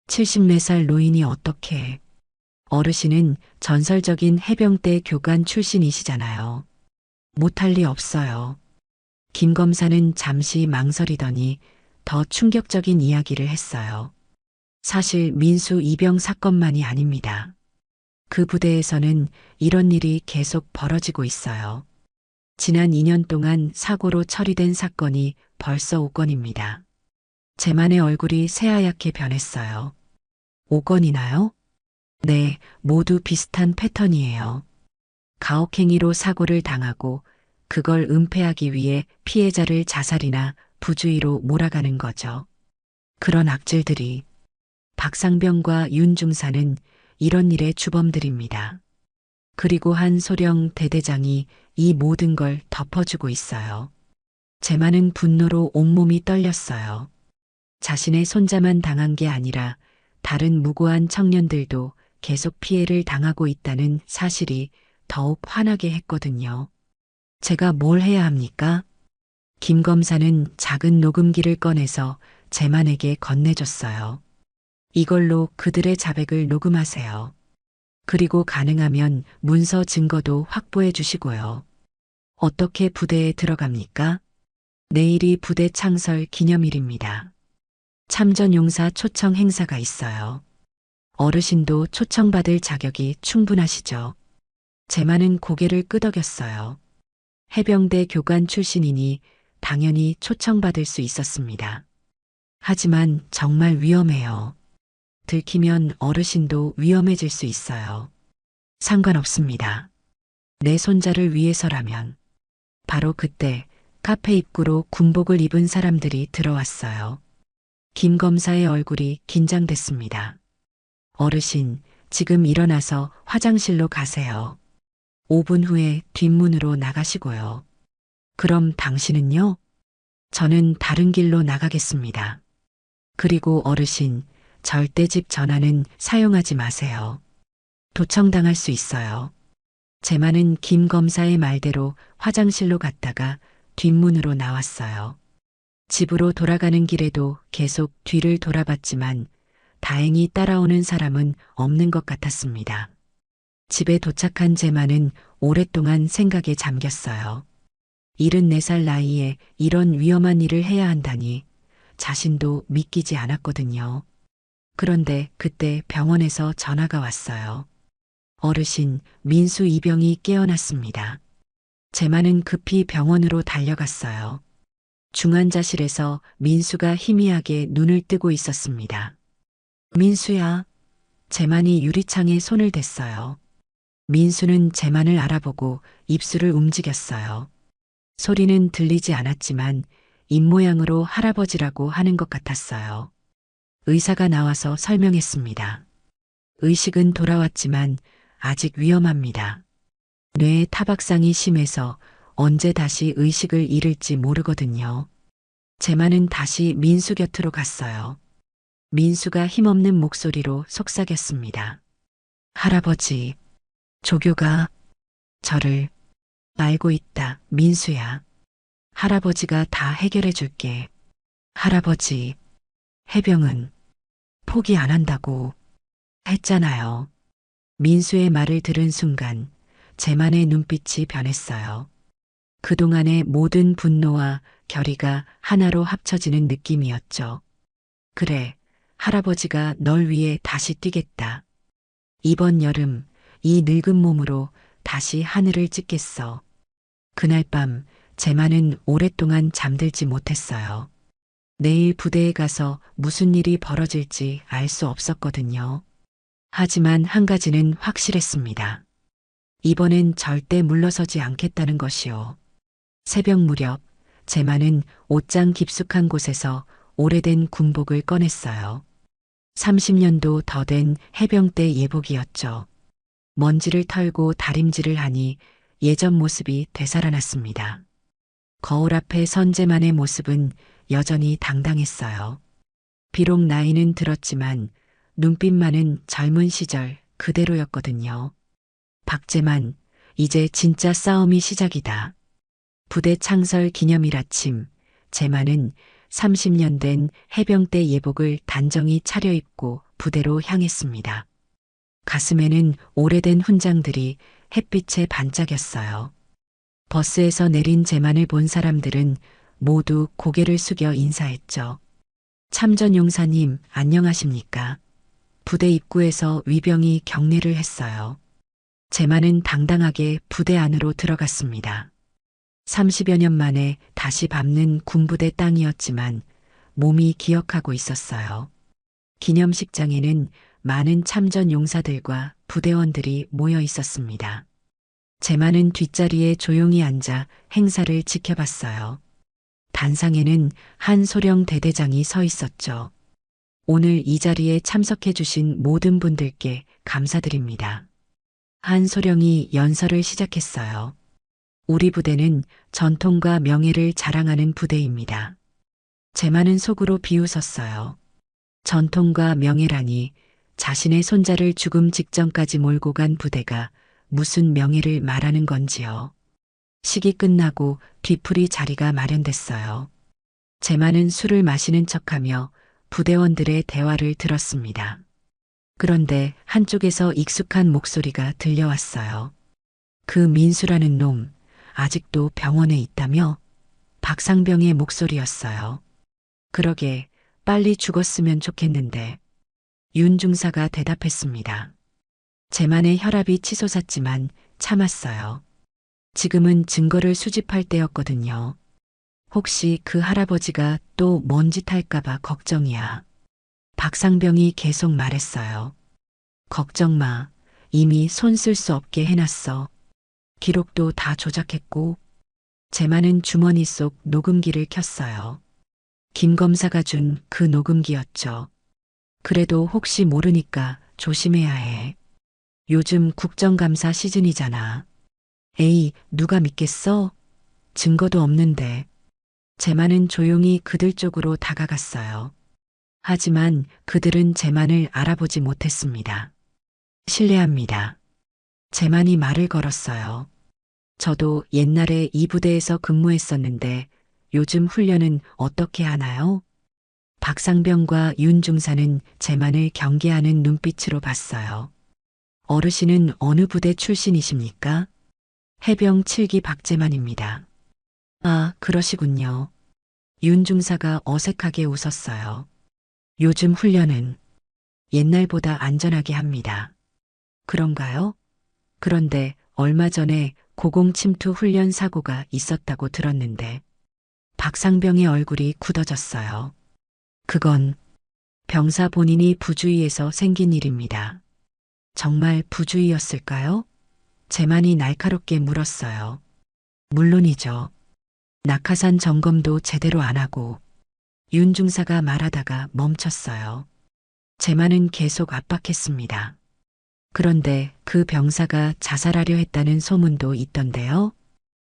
74살 노인이 어떻게... 어르신은 전설적인 해병대 교관 출신이시잖아요. 못할 리 없어요. 김 검사는 잠시 망설이더니 더 충격적인 이야기를 했어요. 사실 민수 입영 사건만이 아닙니다. 그 부대에서는 이런 일이 계속 벌어지고 있어요. 지난 2년 동안 사고로 처리된 사건이 벌써 5건입니다. 제만의 얼굴이 새하얗게 변했어요. 5건이나요? 네, 모두 비슷한 패턴이에요. 가혹행위로 사고를 당하고 그걸 은폐하기 위해 피해자를 자살이나 부주의로 몰아가는 거죠. 그런 악질들이 박상병과 윤 중사는 이런 일의 주범들입니다. 그리고 한 소령 대대장이 이 모든 걸 덮어주고 있어요. 제만은 분노로 온몸이 떨렸어요. 자신의 손자만 당한 게 아니라 다른 무고한 청년들도 계속 피해를 당하고 있다는 사실이 더욱 화나게 했거든요. 제가 뭘 해야 합니까? 김 검사는 작은 녹음기를 꺼내서 제만에게 건네줬어요. 이걸로 그들의 자백을 녹음하세요. 그리고 가능하면 문서 증거도 확보해 주시고요. 어떻게 부대에 들어갑니까? 내일이 부대 창설 기념일입니다. 참전용사 초청 행사가 있어요. 어르신도 초청받을 자격이 충분하시죠. 제만은 고개를 끄덕였어요. 해병대 교관 출신이니 당연히 초청받을 수 있었습니다. 하지만 정말 위험해요. 들키면 어르신도 위험해질 수 있어요. 상관없습니다. 내 손자를 위해서라면. 바로 그때 카페 입구로 군복을 입은 사람들이 들어왔어요. 김 검사의 얼굴이 긴장됐습니다. 어르신, 지금 일어나서 화장실로 가세요. 5분 후에 뒷문으로 나가시고요. 그럼 당신은요? 저는 다른 길로 나가겠습니다. 그리고 어르신, 절대 집 전화는 사용하지 마세요. 도청당할 수 있어요. 제만은 김 검사의 말대로 화장실로 갔다가 뒷문으로 나왔어요. 집으로 돌아가는 길에도 계속 뒤를 돌아봤지만 다행히 따라오는 사람은 없는 것 같았습니다. 집에 도착한 제만은 오랫동안 생각에 잠겼어요. 74살 나이에 이런 위험한 일을 해야 한다니 자신도 믿기지 않았거든요. 그런데 그때 병원에서 전화가 왔어요. 어르신, 민수 이병이 깨어났습니다. 제만은 급히 병원으로 달려갔어요. 중환자실에서 민수가 희미하게 눈을 뜨고 있었습니다. 민수야. 제만이 유리창에 손을 댔어요. 민수는 제만을 알아보고 입술을 움직였어요. 소리는 들리지 않았지만 입모양으로 할아버지라고 하는 것 같았어요. 의사가 나와서 설명했습니다. 의식은 돌아왔지만 아직 위험합니다. 뇌에 타박상이 심해서 언제 다시 의식을 잃을지 모르거든요. 제만은 다시 민수 곁으로 갔어요. 민수가 힘없는 목소리로 속삭였습니다. 할아버지, 조교가 저를 알고 있다, 민수야. 할아버지가 다 해결해 줄게. 할아버지, 해병은 포기 안 한다고 했잖아요. 민수의 말을 들은 순간 제만의 눈빛이 변했어요. 그동안의 모든 분노와 결의가 하나로 합쳐지는 느낌이었죠. 그래, 할아버지가 널 위해 다시 뛰겠다. 이번 여름 이 늙은 몸으로 다시 하늘을 찍겠어. 그날 밤 제만은 오랫동안 잠들지 못했어요. 내일 부대에 가서 무슨 일이 벌어질지 알 수 없었거든요. 하지만 한 가지는 확실했습니다. 이번엔 절대 물러서지 않겠다는 것이요. 새벽 무렵 제만은 옷장 깊숙한 곳에서 오래된 군복을 꺼냈어요. 30년도 더 된 해병대 예복이었죠. 먼지를 털고 다림질을 하니 예전 모습이 되살아났습니다. 거울 앞에 선 제만의 모습은 여전히 당당했어요. 비록 나이는 들었지만 눈빛만은 젊은 시절 그대로였거든요. 박제만, 이제 진짜 싸움이 시작이다. 부대 창설 기념일 아침, 제만은 30년 된 해병대 예복을 단정히 차려입고 부대로 향했습니다. 가슴에는 오래된 훈장들이 햇빛에 반짝였어요. 버스에서 내린 제만을 본 사람들은 모두 고개를 숙여 인사했죠. 참전용사님, 안녕하십니까? 부대 입구에서 위병이 경례를 했어요. 제만은 당당하게 부대 안으로 들어갔습니다. 30여 년 만에 다시 밟는 군부대 땅이었지만 몸이 기억하고 있었어요. 기념식장에는 많은 참전 용사들과 부대원들이 모여 있었습니다. 제만은 뒷자리에 조용히 앉아 행사를 지켜봤어요. 단상에는 한 소령 대대장이 서 있었죠. 오늘 이 자리에 참석해 주신 모든 분들께 감사드립니다. 한 소령이 연설을 시작했어요. 우리 부대는 전통과 명예를 자랑하는 부대입니다. 제만은 속으로 비웃었어요. 전통과 명예라니 자신의 손자를 죽음 직전까지 몰고 간 부대가 무슨 명예를 말하는 건지요. 식이 끝나고 뒤풀이 자리가 마련됐어요. 제만은 술을 마시는 척하며 부대원들의 대화를 들었습니다. 그런데 한쪽에서 익숙한 목소리가 들려왔어요. 그 민수라는 놈, 아직도 병원에 있다며? 박상병의 목소리였어요. 그러게, 빨리 죽었으면 좋겠는데. 윤 중사가 대답했습니다. 제만의 혈압이 치솟았지만 참았어요. 지금은 증거를 수집할 때였거든요. 혹시 그 할아버지가 또 뭔 짓 할까봐 걱정이야. 박상병이 계속 말했어요. 걱정 마. 이미 손 쓸 수 없게 해놨어. 기록도 다 조작했고. 제만은 주머니 속 녹음기를 켰어요. 김 검사가 준 그 녹음기였죠. 그래도 혹시 모르니까 조심해야 해. 요즘 국정감사 시즌이잖아. 에이, 누가 믿겠어? 증거도 없는데. 제만은 조용히 그들 쪽으로 다가갔어요. 하지만 그들은 제만을 알아보지 못했습니다. 실례합니다. 제만이 말을 걸었어요. 저도 옛날에 이 부대에서 근무했었는데 요즘 훈련은 어떻게 하나요? 박상병과 윤 중사는 제만을 경계하는 눈빛으로 봤어요. 어르신은 어느 부대 출신이십니까? 해병 7기 박제만입니다. 아, 그러시군요. 윤 중사가 어색하게 웃었어요. 요즘 훈련은 옛날보다 안전하게 합니다. 그런가요? 그런데 얼마 전에 고공침투 훈련 사고가 있었다고 들었는데 박상병의 얼굴이 굳어졌어요. 그건 병사 본인이 부주의해서 생긴 일입니다. 정말 부주의였을까요? 제만이 날카롭게 물었어요. 물론이죠. 낙하산 점검도 제대로 안 하고. 윤 중사가 말하다가 멈췄어요. 제만은 계속 압박했습니다. 그런데 그 병사가 자살하려 했다는 소문도 있던데요.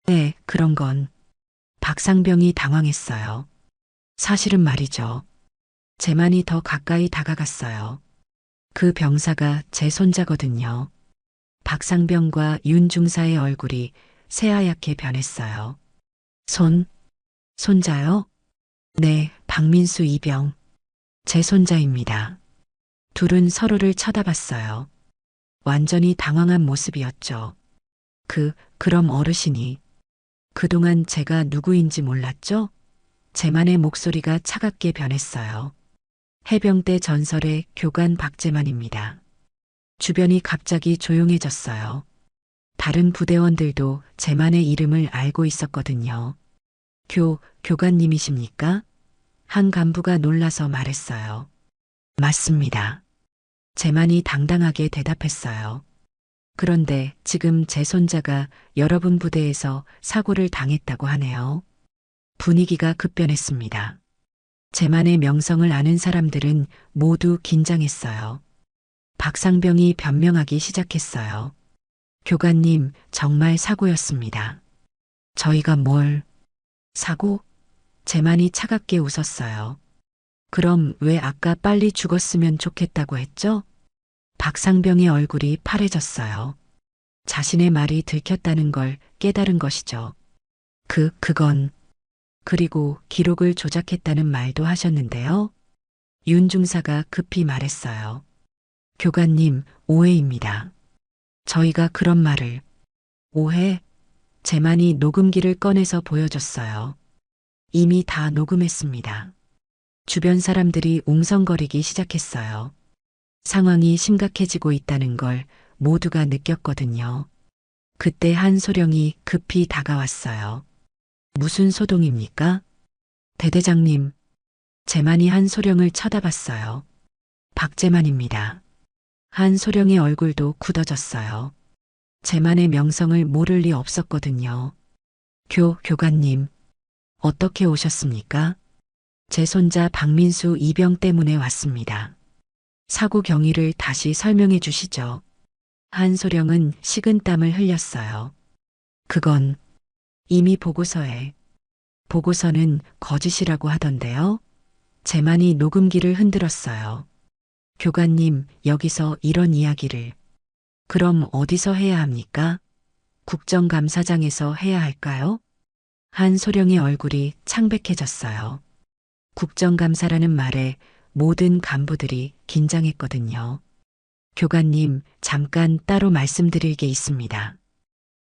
네, 그런 건. 박상병이 당황했어요. 사실은 말이죠. 재만이 더 가까이 다가갔어요. 그 병사가 제 손자거든요. 박상병과 윤 중사의 얼굴이 새하얗게 변했어요. 손자요? 네, 박민수 이병. 제 손자입니다. 둘은 서로를 쳐다봤어요. 완전히 당황한 모습이었죠. 그럼 어르신이 그동안 제가 누구인지 몰랐죠? 제만의 목소리가 차갑게 변했어요. 해병대 전설의 교관 박제만입니다. 주변이 갑자기 조용해졌어요. 다른 부대원들도 제만의 이름을 알고 있었거든요. 교관님이십니까? 한 간부가 놀라서 말했어요. 맞습니다. 제만이 당당하게 대답했어요. 그런데 지금 제 손자가 여러분 부대에서 사고를 당했다고 하네요. 분위기가 급변했습니다. 제만의 명성을 아는 사람들은 모두 긴장했어요. 박상병이 변명하기 시작했어요. 교관님, 정말 사고였습니다. 저희가 사고? 제만이 차갑게 웃었어요. 그럼 왜 아까 빨리 죽었으면 좋겠다고 했죠? 박상병의 얼굴이 파래졌어요. 자신의 말이 들켰다는 걸 깨달은 것이죠. 그리고 기록을 조작했다는 말도 하셨는데요. 윤 중사가 급히 말했어요. 교관님, 오해입니다. 저희가 그런 말을. 오해? 제만이 녹음기를 꺼내서 보여줬어요. 이미 다 녹음했습니다. 주변 사람들이 웅성거리기 시작했어요. 상황이 심각해지고 있다는 걸 모두가 느꼈거든요. 그때 한소령이 급히 다가왔어요. 무슨 소동입니까? 대대장님. 제만이 한소령을 쳐다봤어요. 박제만입니다. 한소령의 얼굴도 굳어졌어요. 제만의 명성을 모를 리 없었거든요. 교관님. 어떻게 오셨습니까? 제 손자 박민수 이병 때문에 왔습니다. 사고 경위를 다시 설명해 주시죠. 한소령은 식은땀을 흘렸어요. 그건 이미 보고서는 거짓이라고 하던데요. 제만이 녹음기를 흔들었어요. 교관님, 여기서 이런 이야기를. 그럼 어디서 해야 합니까? 국정감사장에서 해야 할까요? 한소령의 얼굴이 창백해졌어요. 국정감사라는 말에 모든 간부들이 긴장했거든요. 교관님, 잠깐 따로 말씀드릴 게 있습니다.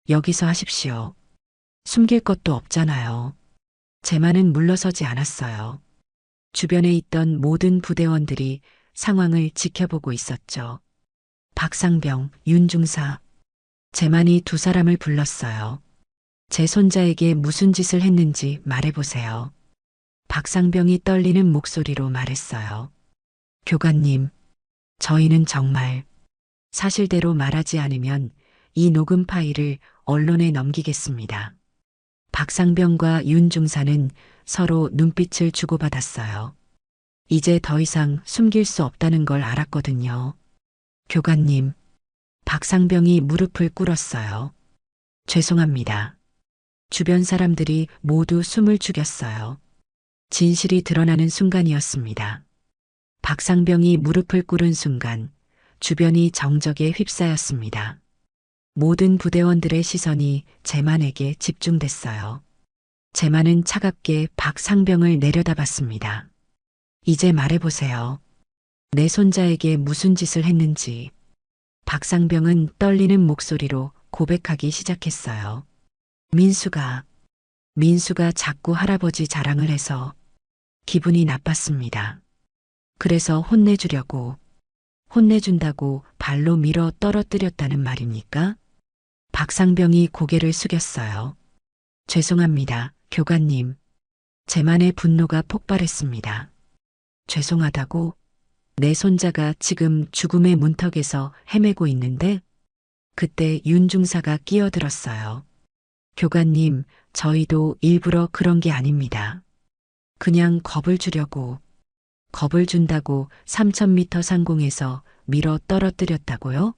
여기서 하십시오. 숨길 것도 없잖아요. 제만은 물러서지 않았어요. 주변에 있던 모든 부대원들이 상황을 지켜보고 있었죠. 박상병, 윤중사. 제만이 두 사람을 불렀어요. 제 손자에게 무슨 짓을 했는지 말해보세요. 박상병이 떨리는 목소리로 말했어요. 교관님, 저희는 정말 사실대로 말하지 않으면 이 녹음 파일을 언론에 넘기겠습니다. 박상병과 윤 중사는 서로 눈빛을 주고받았어요. 이제 더 이상 숨길 수 없다는 걸 알았거든요. 교관님, 박상병이 무릎을 꿇었어요. 죄송합니다. 주변 사람들이 모두 숨을 죽였어요. 진실이 드러나는 순간이었습니다. 박상병이 무릎을 꿇은 순간 주변이 정적에 휩싸였습니다. 모든 부대원들의 시선이 제만에게 집중됐어요. 제만은 차갑게 박상병을 내려다봤습니다. 이제 말해보세요. 내 손자에게 무슨 짓을 했는지. 박상병은 떨리는 목소리로 고백하기 시작했어요. 민수가 자꾸 할아버지 자랑을 해서 기분이 나빴습니다. 그래서 혼내준다고 발로 밀어 떨어뜨렸다는 말입니까? 박상병이 고개를 숙였어요. 죄송합니다, 교관님. 제만의 분노가 폭발했습니다. 죄송하다고? 내 손자가 지금 죽음의 문턱에서 헤매고 있는데? 그때 윤 중사가 끼어들었어요. 교관님, 저희도 일부러 그런 게 아닙니다. 그냥 겁을 준다고 3000m 상공에서 밀어 떨어뜨렸다고요?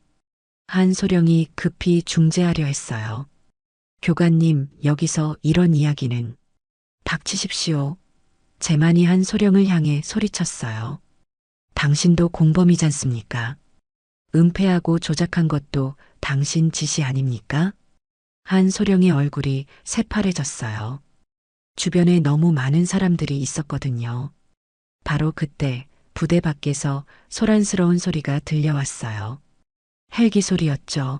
한소령이 급히 중재하려 했어요. 교관님, 여기서 이런 이야기는. 닥치십시오. 재만이 한소령을 향해 소리쳤어요. 당신도 공범이잖습니까? 은폐하고 조작한 것도 당신 지시 아닙니까? 한소령의 얼굴이 새파래졌어요. 주변에 너무 많은 사람들이 있었거든요. 바로 그때 부대 밖에서 소란스러운 소리가 들려왔어요. 헬기 소리였죠.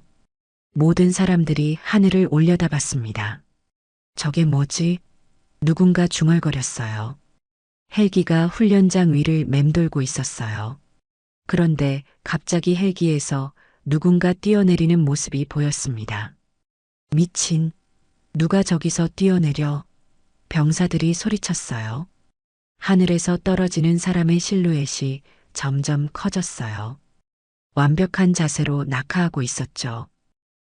모든 사람들이 하늘을 올려다봤습니다. 저게 뭐지? 누군가 중얼거렸어요. 헬기가 훈련장 위를 맴돌고 있었어요. 그런데 갑자기 헬기에서 누군가 뛰어내리는 모습이 보였습니다. 미친, 누가 저기서 뛰어내려? 병사들이 소리쳤어요. 하늘에서 떨어지는 사람의 실루엣이 점점 커졌어요. 완벽한 자세로 낙하하고 있었죠.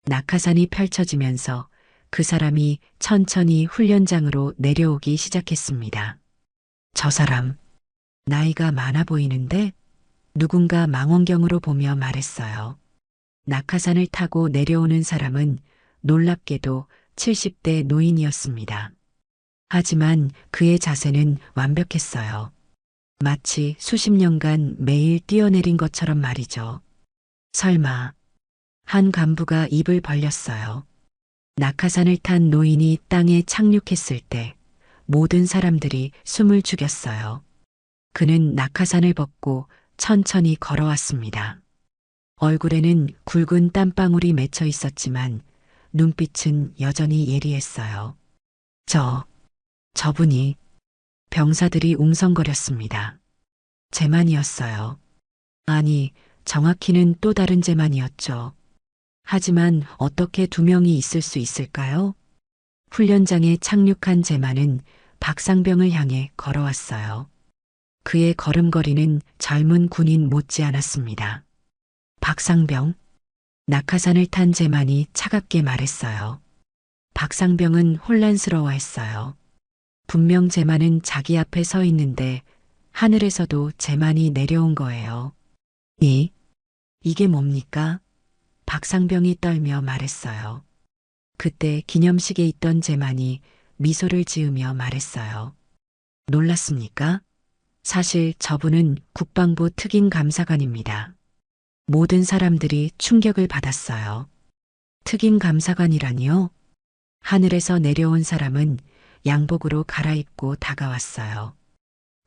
낙하산이 펼쳐지면서 그 사람이 천천히 훈련장으로 내려오기 시작했습니다. 저 사람, 나이가 많아 보이는데? 누군가 망원경으로 보며 말했어요. 낙하산을 타고 내려오는 사람은 놀랍게도 70대 노인이었습니다. 하지만 그의 자세는 완벽했어요. 마치 수십 년간 매일 뛰어내린 것처럼 말이죠. 설마, 한 간부가 입을 벌렸어요. 낙하산을 탄 노인이 땅에 착륙했을 때 모든 사람들이 숨을 죽였어요. 그는 낙하산을 벗고 천천히 걸어왔습니다. 얼굴에는 굵은 땀방울이 맺혀 있었지만 눈빛은 여전히 예리했어요. 저분이 병사들이 웅성거렸습니다. 제만이었어요. 아니, 정확히는 또 다른 제만이었죠. 하지만 어떻게 두 명이 있을 수 있을까요? 훈련장에 착륙한 제만은 박상병을 향해 걸어왔어요. 그의 걸음걸이는 젊은 군인 못지않았습니다. 박상병, 낙하산을 탄 제만이 차갑게 말했어요. 박상병은 혼란스러워했어요. 분명 제만은 자기 앞에 서 있는데 하늘에서도 제만이 내려온 거예요. 이게 뭡니까? 박상병이 떨며 말했어요. 그때 기념식에 있던 제만이 미소를 지으며 말했어요. 놀랐습니까? 사실 저분은 국방부 특임 감사관입니다. 모든 사람들이 충격을 받았어요. 특임 감사관이라니요? 하늘에서 내려온 사람은 양복으로 갈아입고 다가왔어요.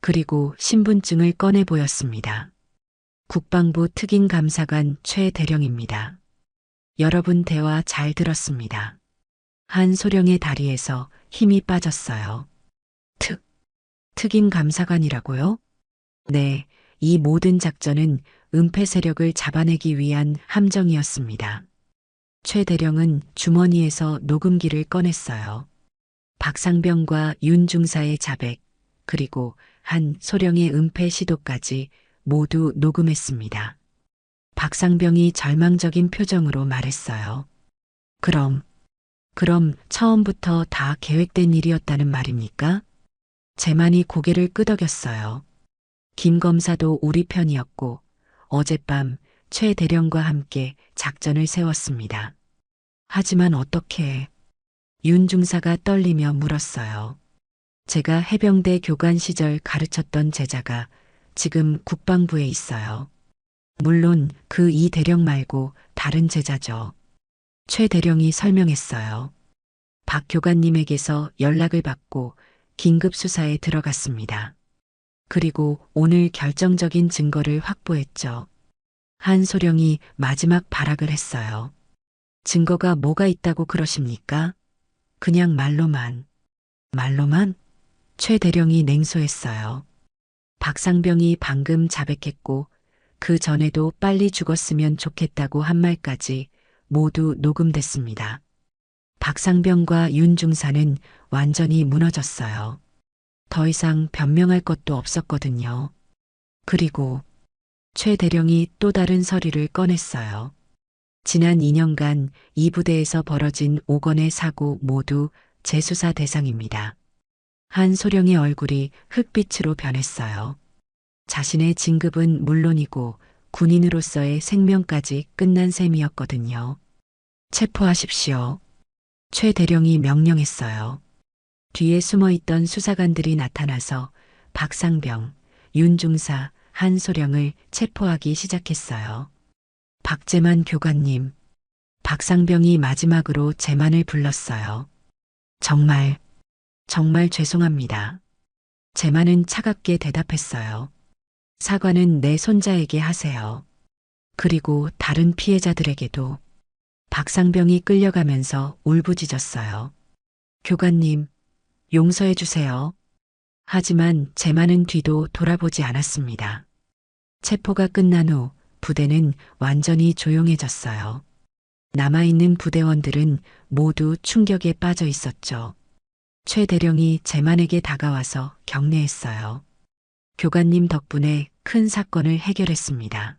그리고 신분증을 꺼내 보였습니다. 국방부 특임 감사관 최대령입니다. 여러분 대화 잘 들었습니다. 한소령의 다리에서 힘이 빠졌어요. 특임 감사관이라고요? 네, 이 모든 작전은 은폐 세력을 잡아내기 위한 함정이었습니다. 최 대령은 주머니에서 녹음기를 꺼냈어요. 박상병과 윤 중사의 자백, 그리고 한소령의 은폐 시도까지 모두 녹음했습니다. 박상병이 절망적인 표정으로 말했어요. 그럼 처음부터 다 계획된 일이었다는 말입니까? 제만이 고개를 끄덕였어요. 김 검사도 우리 편이었고 어젯밤 최 대령과 함께 작전을 세웠습니다. 하지만 어떻게? 윤 중사가 떨리며 물었어요. 제가 해병대 교관 시절 가르쳤던 제자가 지금 국방부에 있어요. 물론 그 이 대령 말고 다른 제자죠. 최 대령이 설명했어요. 박 교관님에게서 연락을 받고 긴급 수사에 들어갔습니다. 그리고 오늘 결정적인 증거를 확보했죠. 한소령이 마지막 발악을 했어요. 증거가 뭐가 있다고 그러십니까? 그냥 말로만. 말로만? 최 대령이 냉소했어요. 박상병이 방금 자백했고 그 전에도 빨리 죽었으면 좋겠다고 한 말까지 모두 녹음됐습니다. 박상병과 윤 중사는 완전히 무너졌어요. 더 이상 변명할 것도 없었거든요. 그리고 최 대령이 또 다른 서리를 꺼냈어요. 지난 2년간 이 부대에서 벌어진 5건의 사고 모두 재수사 대상입니다. 한소령의 얼굴이 흑빛으로 변했어요. 자신의 진급은 물론이고 군인으로서의 생명까지 끝난 셈이었거든요. 체포하십시오. 최 대령이 명령했어요. 뒤에 숨어있던 수사관들이 나타나서 박상병, 윤중사, 한소령을 체포하기 시작했어요. 박재만 교관님, 박상병이 마지막으로 재만을 불렀어요. 정말 죄송합니다. 재만은 차갑게 대답했어요. 사과는 내 손자에게 하세요. 그리고 다른 피해자들에게도. 박상병이 끌려가면서 울부짖었어요. 교관님, 용서해 주세요. 하지만 재만은 뒤도 돌아보지 않았습니다. 체포가 끝난 후 부대는 완전히 조용해졌어요. 남아있는 부대원들은 모두 충격에 빠져 있었죠. 최 대령이 재만에게 다가와서 격려했어요. 교관님 덕분에 큰 사건을 해결했습니다.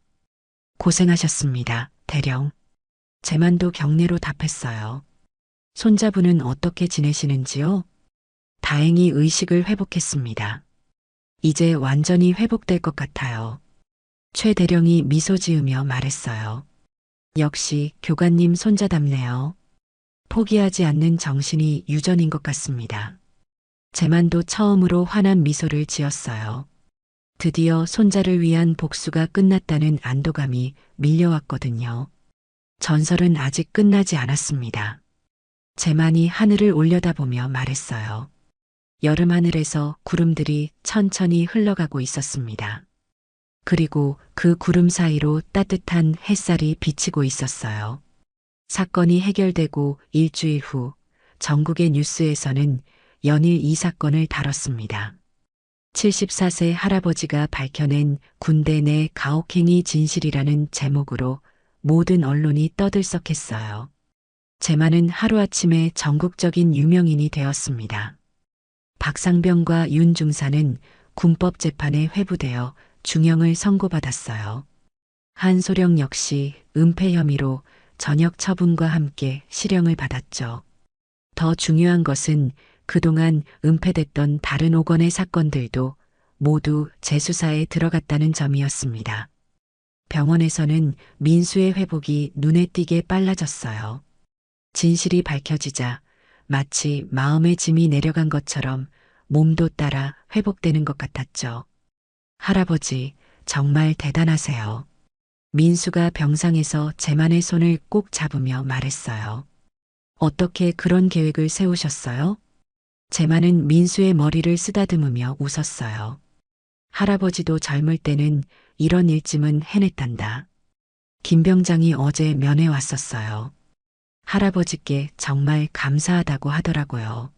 고생하셨습니다, 대령. 재만도 격려로 답했어요. 손자분은 어떻게 지내시는지요? 다행히 의식을 회복했습니다. 이제 완전히 회복될 것 같아요. 최 대령이 미소 지으며 말했어요. 역시 교관님 손자답네요. 포기하지 않는 정신이 유전인 것 같습니다. 재만도 처음으로 환한 미소를 지었어요. 드디어 손자를 위한 복수가 끝났다는 안도감이 밀려왔거든요. 전설은 아직 끝나지 않았습니다. 재만이 하늘을 올려다보며 말했어요. 여름 하늘에서 구름들이 천천히 흘러가고 있었습니다. 그리고 그 구름 사이로 따뜻한 햇살이 비치고 있었어요. 사건이 해결되고 일주일 후 전국의 뉴스에서는 연일 이 사건을 다뤘습니다. 74세 할아버지가 밝혀낸 군대 내 가혹행위 진실이라는 제목으로 모든 언론이 떠들썩했어요. 재만은 하루아침에 전국적인 유명인이 되었습니다. 박상병과 윤중사는 군법재판에 회부되어 중형을 선고받았어요. 한소령 역시 은폐 혐의로 전역 처분과 함께 실형을 받았죠. 더 중요한 것은 그동안 은폐됐던 다른 5건의 사건들도 모두 재수사에 들어갔다는 점이었습니다. 병원에서는 민수의 회복이 눈에 띄게 빨라졌어요. 진실이 밝혀지자 마치 마음의 짐이 내려간 것처럼 몸도 따라 회복되는 것 같았죠. 할아버지, 정말 대단하세요. 민수가 병상에서 재만의 손을 꼭 잡으며 말했어요. 어떻게 그런 계획을 세우셨어요? 재만은 민수의 머리를 쓰다듬으며 웃었어요. 할아버지도 젊을 때는 이런 일쯤은 해냈단다. 김 병장이 어제 면회 왔었어요. 할아버지께 정말 감사하다고 하더라고요.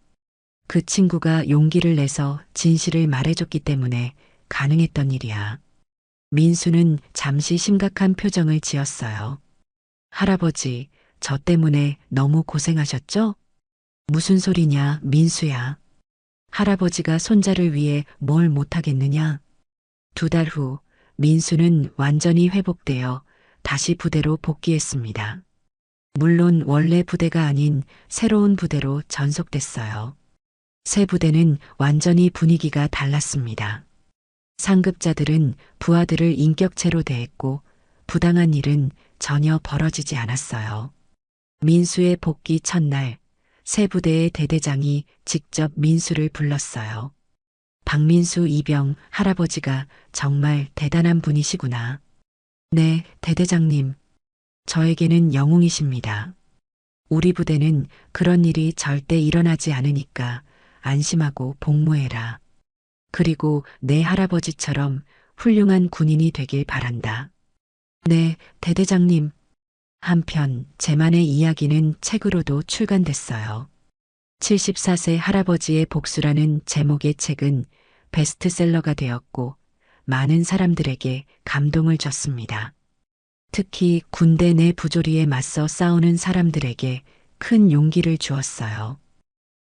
그 친구가 용기를 내서 진실을 말해줬기 때문에 가능했던 일이야. 민수는 잠시 심각한 표정을 지었어요. 할아버지, 저 때문에 너무 고생하셨죠? 무슨 소리냐, 민수야. 할아버지가 손자를 위해 뭘 못하겠느냐? 2달 후 민수는 완전히 회복되어 다시 부대로 복귀했습니다. 물론 원래 부대가 아닌 새로운 부대로 전속됐어요. 새 부대는 완전히 분위기가 달랐습니다. 상급자들은 부하들을 인격체로 대했고 부당한 일은 전혀 벌어지지 않았어요. 민수의 복귀 첫날 새 부대의 대대장이 직접 민수를 불렀어요. 박민수 이병 할아버지가 정말 대단한 분이시구나. 네, 대대장님. 저에게는 영웅이십니다. 우리 부대는 그런 일이 절대 일어나지 않으니까 안심하고 복무해라. 그리고 내 할아버지처럼 훌륭한 군인이 되길 바란다. 네, 대대장님. 한편 재만의 이야기는 책으로도 출간됐어요. 74세 할아버지의 복수라는 제목의 책은 베스트셀러가 되었고 많은 사람들에게 감동을 줬습니다. 특히 군대 내 부조리에 맞서 싸우는 사람들에게 큰 용기를 주었어요.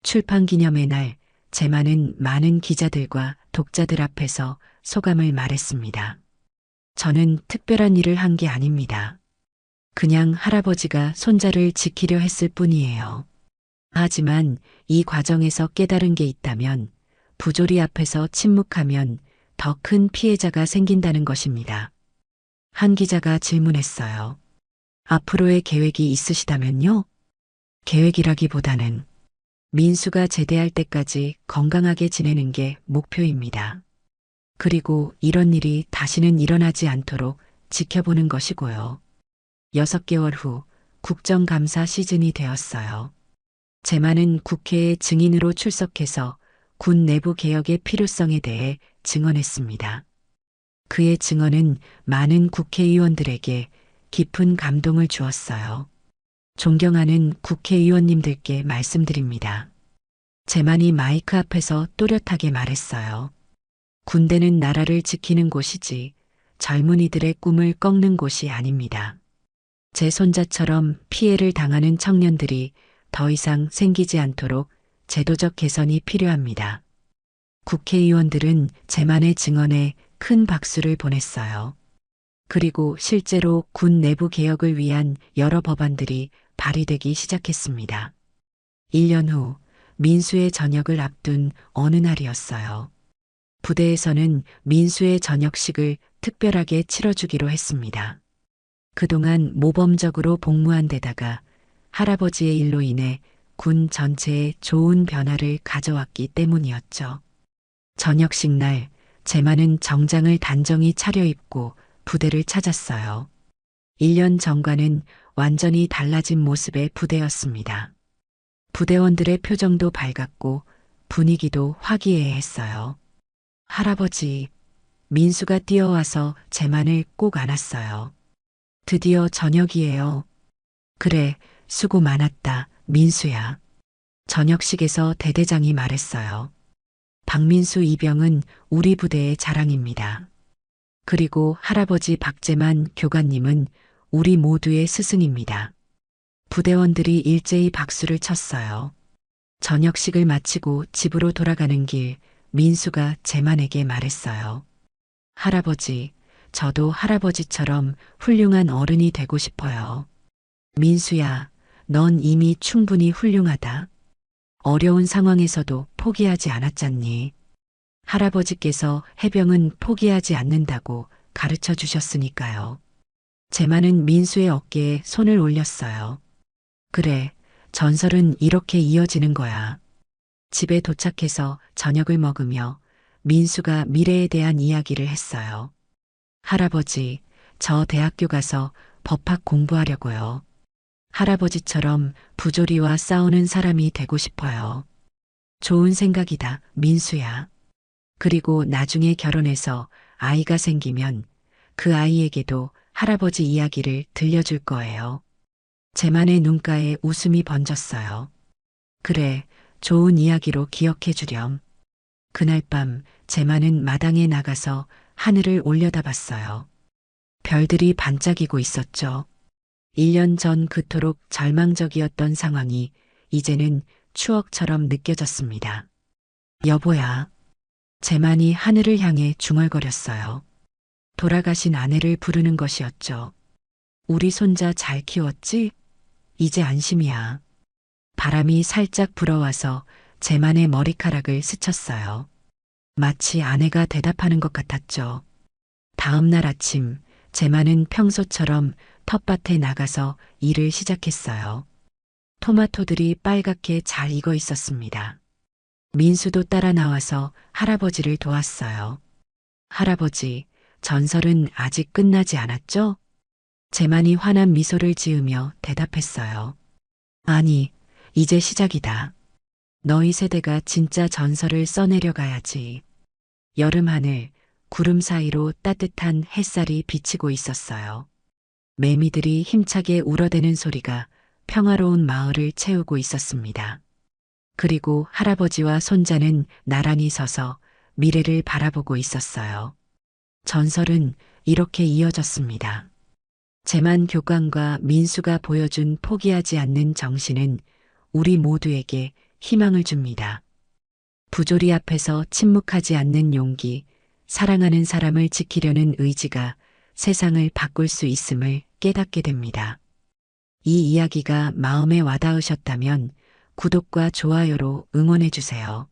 출판 기념의 날, 재만은 많은 기자들과 독자들 앞에서 소감을 말했습니다. 저는 특별한 일을 한 게 아닙니다. 그냥 할아버지가 손자를 지키려 했을 뿐이에요. 하지만 이 과정에서 깨달은 게 있다면 부조리 앞에서 침묵하면 더 큰 피해자가 생긴다는 것입니다. 한 기자가 질문했어요. 앞으로의 계획이 있으시다면요? 계획이라기보다는 민수가 제대할 때까지 건강하게 지내는 게 목표입니다. 그리고 이런 일이 다시는 일어나지 않도록 지켜보는 것이고요. 6개월 후 국정감사 시즌이 되었어요. 제만은 국회에 증인으로 출석해서 군 내부 개혁의 필요성에 대해 증언했습니다. 그의 증언은 많은 국회의원들에게 깊은 감동을 주었어요. 존경하는 국회의원님들께 말씀드립니다. 제만이 마이크 앞에서 또렷하게 말했어요. 군대는 나라를 지키는 곳이지 젊은이들의 꿈을 꺾는 곳이 아닙니다. 제 손자처럼 피해를 당하는 청년들이 더 이상 생기지 않도록 제도적 개선이 필요합니다. 국회의원들은 제만의 증언에 큰 박수를 보냈어요. 그리고 실제로 군 내부 개혁을 위한 여러 법안들이 발의되기 시작했습니다. 1년 후 민수의 전역을 앞둔 어느 날이었어요. 부대에서는 민수의 전역식을 특별하게 치러주기로 했습니다. 그동안 모범적으로 복무한 데다가 할아버지의 일로 인해 군 전체에 좋은 변화를 가져왔기 때문이었죠. 저녁식 날 제만은 정장을 단정히 차려입고 부대를 찾았어요. 1년 전과는 완전히 달라진 모습의 부대였습니다. 부대원들의 표정도 밝았고 분위기도 화기애애했어요. 할아버지, 민수가 뛰어와서 제만을 꼭 안았어요. 드디어 저녁이에요. 그래, 수고 많았다, 민수야. 저녁식에서 대대장이 말했어요. 박민수 이병은 우리 부대의 자랑입니다. 그리고 할아버지 박재만 교관님은 우리 모두의 스승입니다. 부대원들이 일제히 박수를 쳤어요. 저녁식을 마치고 집으로 돌아가는 길 민수가 재만에게 말했어요. 할아버지, 저도 할아버지처럼 훌륭한 어른이 되고 싶어요. 민수야, 넌 이미 충분히 훌륭하다. 어려운 상황에서도 포기하지 않았잖니. 할아버지께서 해병은 포기하지 않는다고 가르쳐 주셨으니까요. 제만은 민수의 어깨에 손을 올렸어요. 그래, 전설은 이렇게 이어지는 거야. 집에 도착해서 저녁을 먹으며 민수가 미래에 대한 이야기를 했어요. 할아버지, 저 대학교 가서 법학 공부하려고요. 할아버지처럼 부조리와 싸우는 사람이 되고 싶어요. 좋은 생각이다, 민수야. 그리고 나중에 결혼해서 아이가 생기면 그 아이에게도 할아버지 이야기를 들려줄 거예요. 제만의 눈가에 웃음이 번졌어요. 그래, 좋은 이야기로 기억해 주렴. 그날 밤 제만은 마당에 나가서 하늘을 올려다봤어요. 별들이 반짝이고 있었죠. 1년 전 그토록 절망적이었던 상황이 이제는 추억처럼 느껴졌습니다. 여보야. 제만이 하늘을 향해 중얼거렸어요. 돌아가신 아내를 부르는 것이었죠. 우리 손자 잘 키웠지? 이제 안심이야. 바람이 살짝 불어와서 제만의 머리카락을 스쳤어요. 마치 아내가 대답하는 것 같았죠. 다음 날 아침 제만은 평소처럼 텃밭에 나가서 일을 시작했어요. 토마토들이 빨갛게 잘 익어 있었습니다. 민수도 따라 나와서 할아버지를 도왔어요. 할아버지, 전설은 아직 끝나지 않았죠? 제만이 환한 미소를 지으며 대답했어요. 아니, 이제 시작이다. 너희 세대가 진짜 전설을 써내려 가야지. 여름 하늘, 구름 사이로 따뜻한 햇살이 비치고 있었어요. 매미들이 힘차게 울어대는 소리가 평화로운 마을을 채우고 있었습니다. 그리고 할아버지와 손자는 나란히 서서 미래를 바라보고 있었어요. 전설은 이렇게 이어졌습니다. 제만 교관과 민수가 보여준 포기하지 않는 정신은 우리 모두에게 희망을 줍니다. 부조리 앞에서 침묵하지 않는 용기, 사랑하는 사람을 지키려는 의지가 세상을 바꿀 수 있음을 깨닫게 됩니다. 이 이야기가 마음에 와닿으셨다면 구독과 좋아요로 응원해 주세요.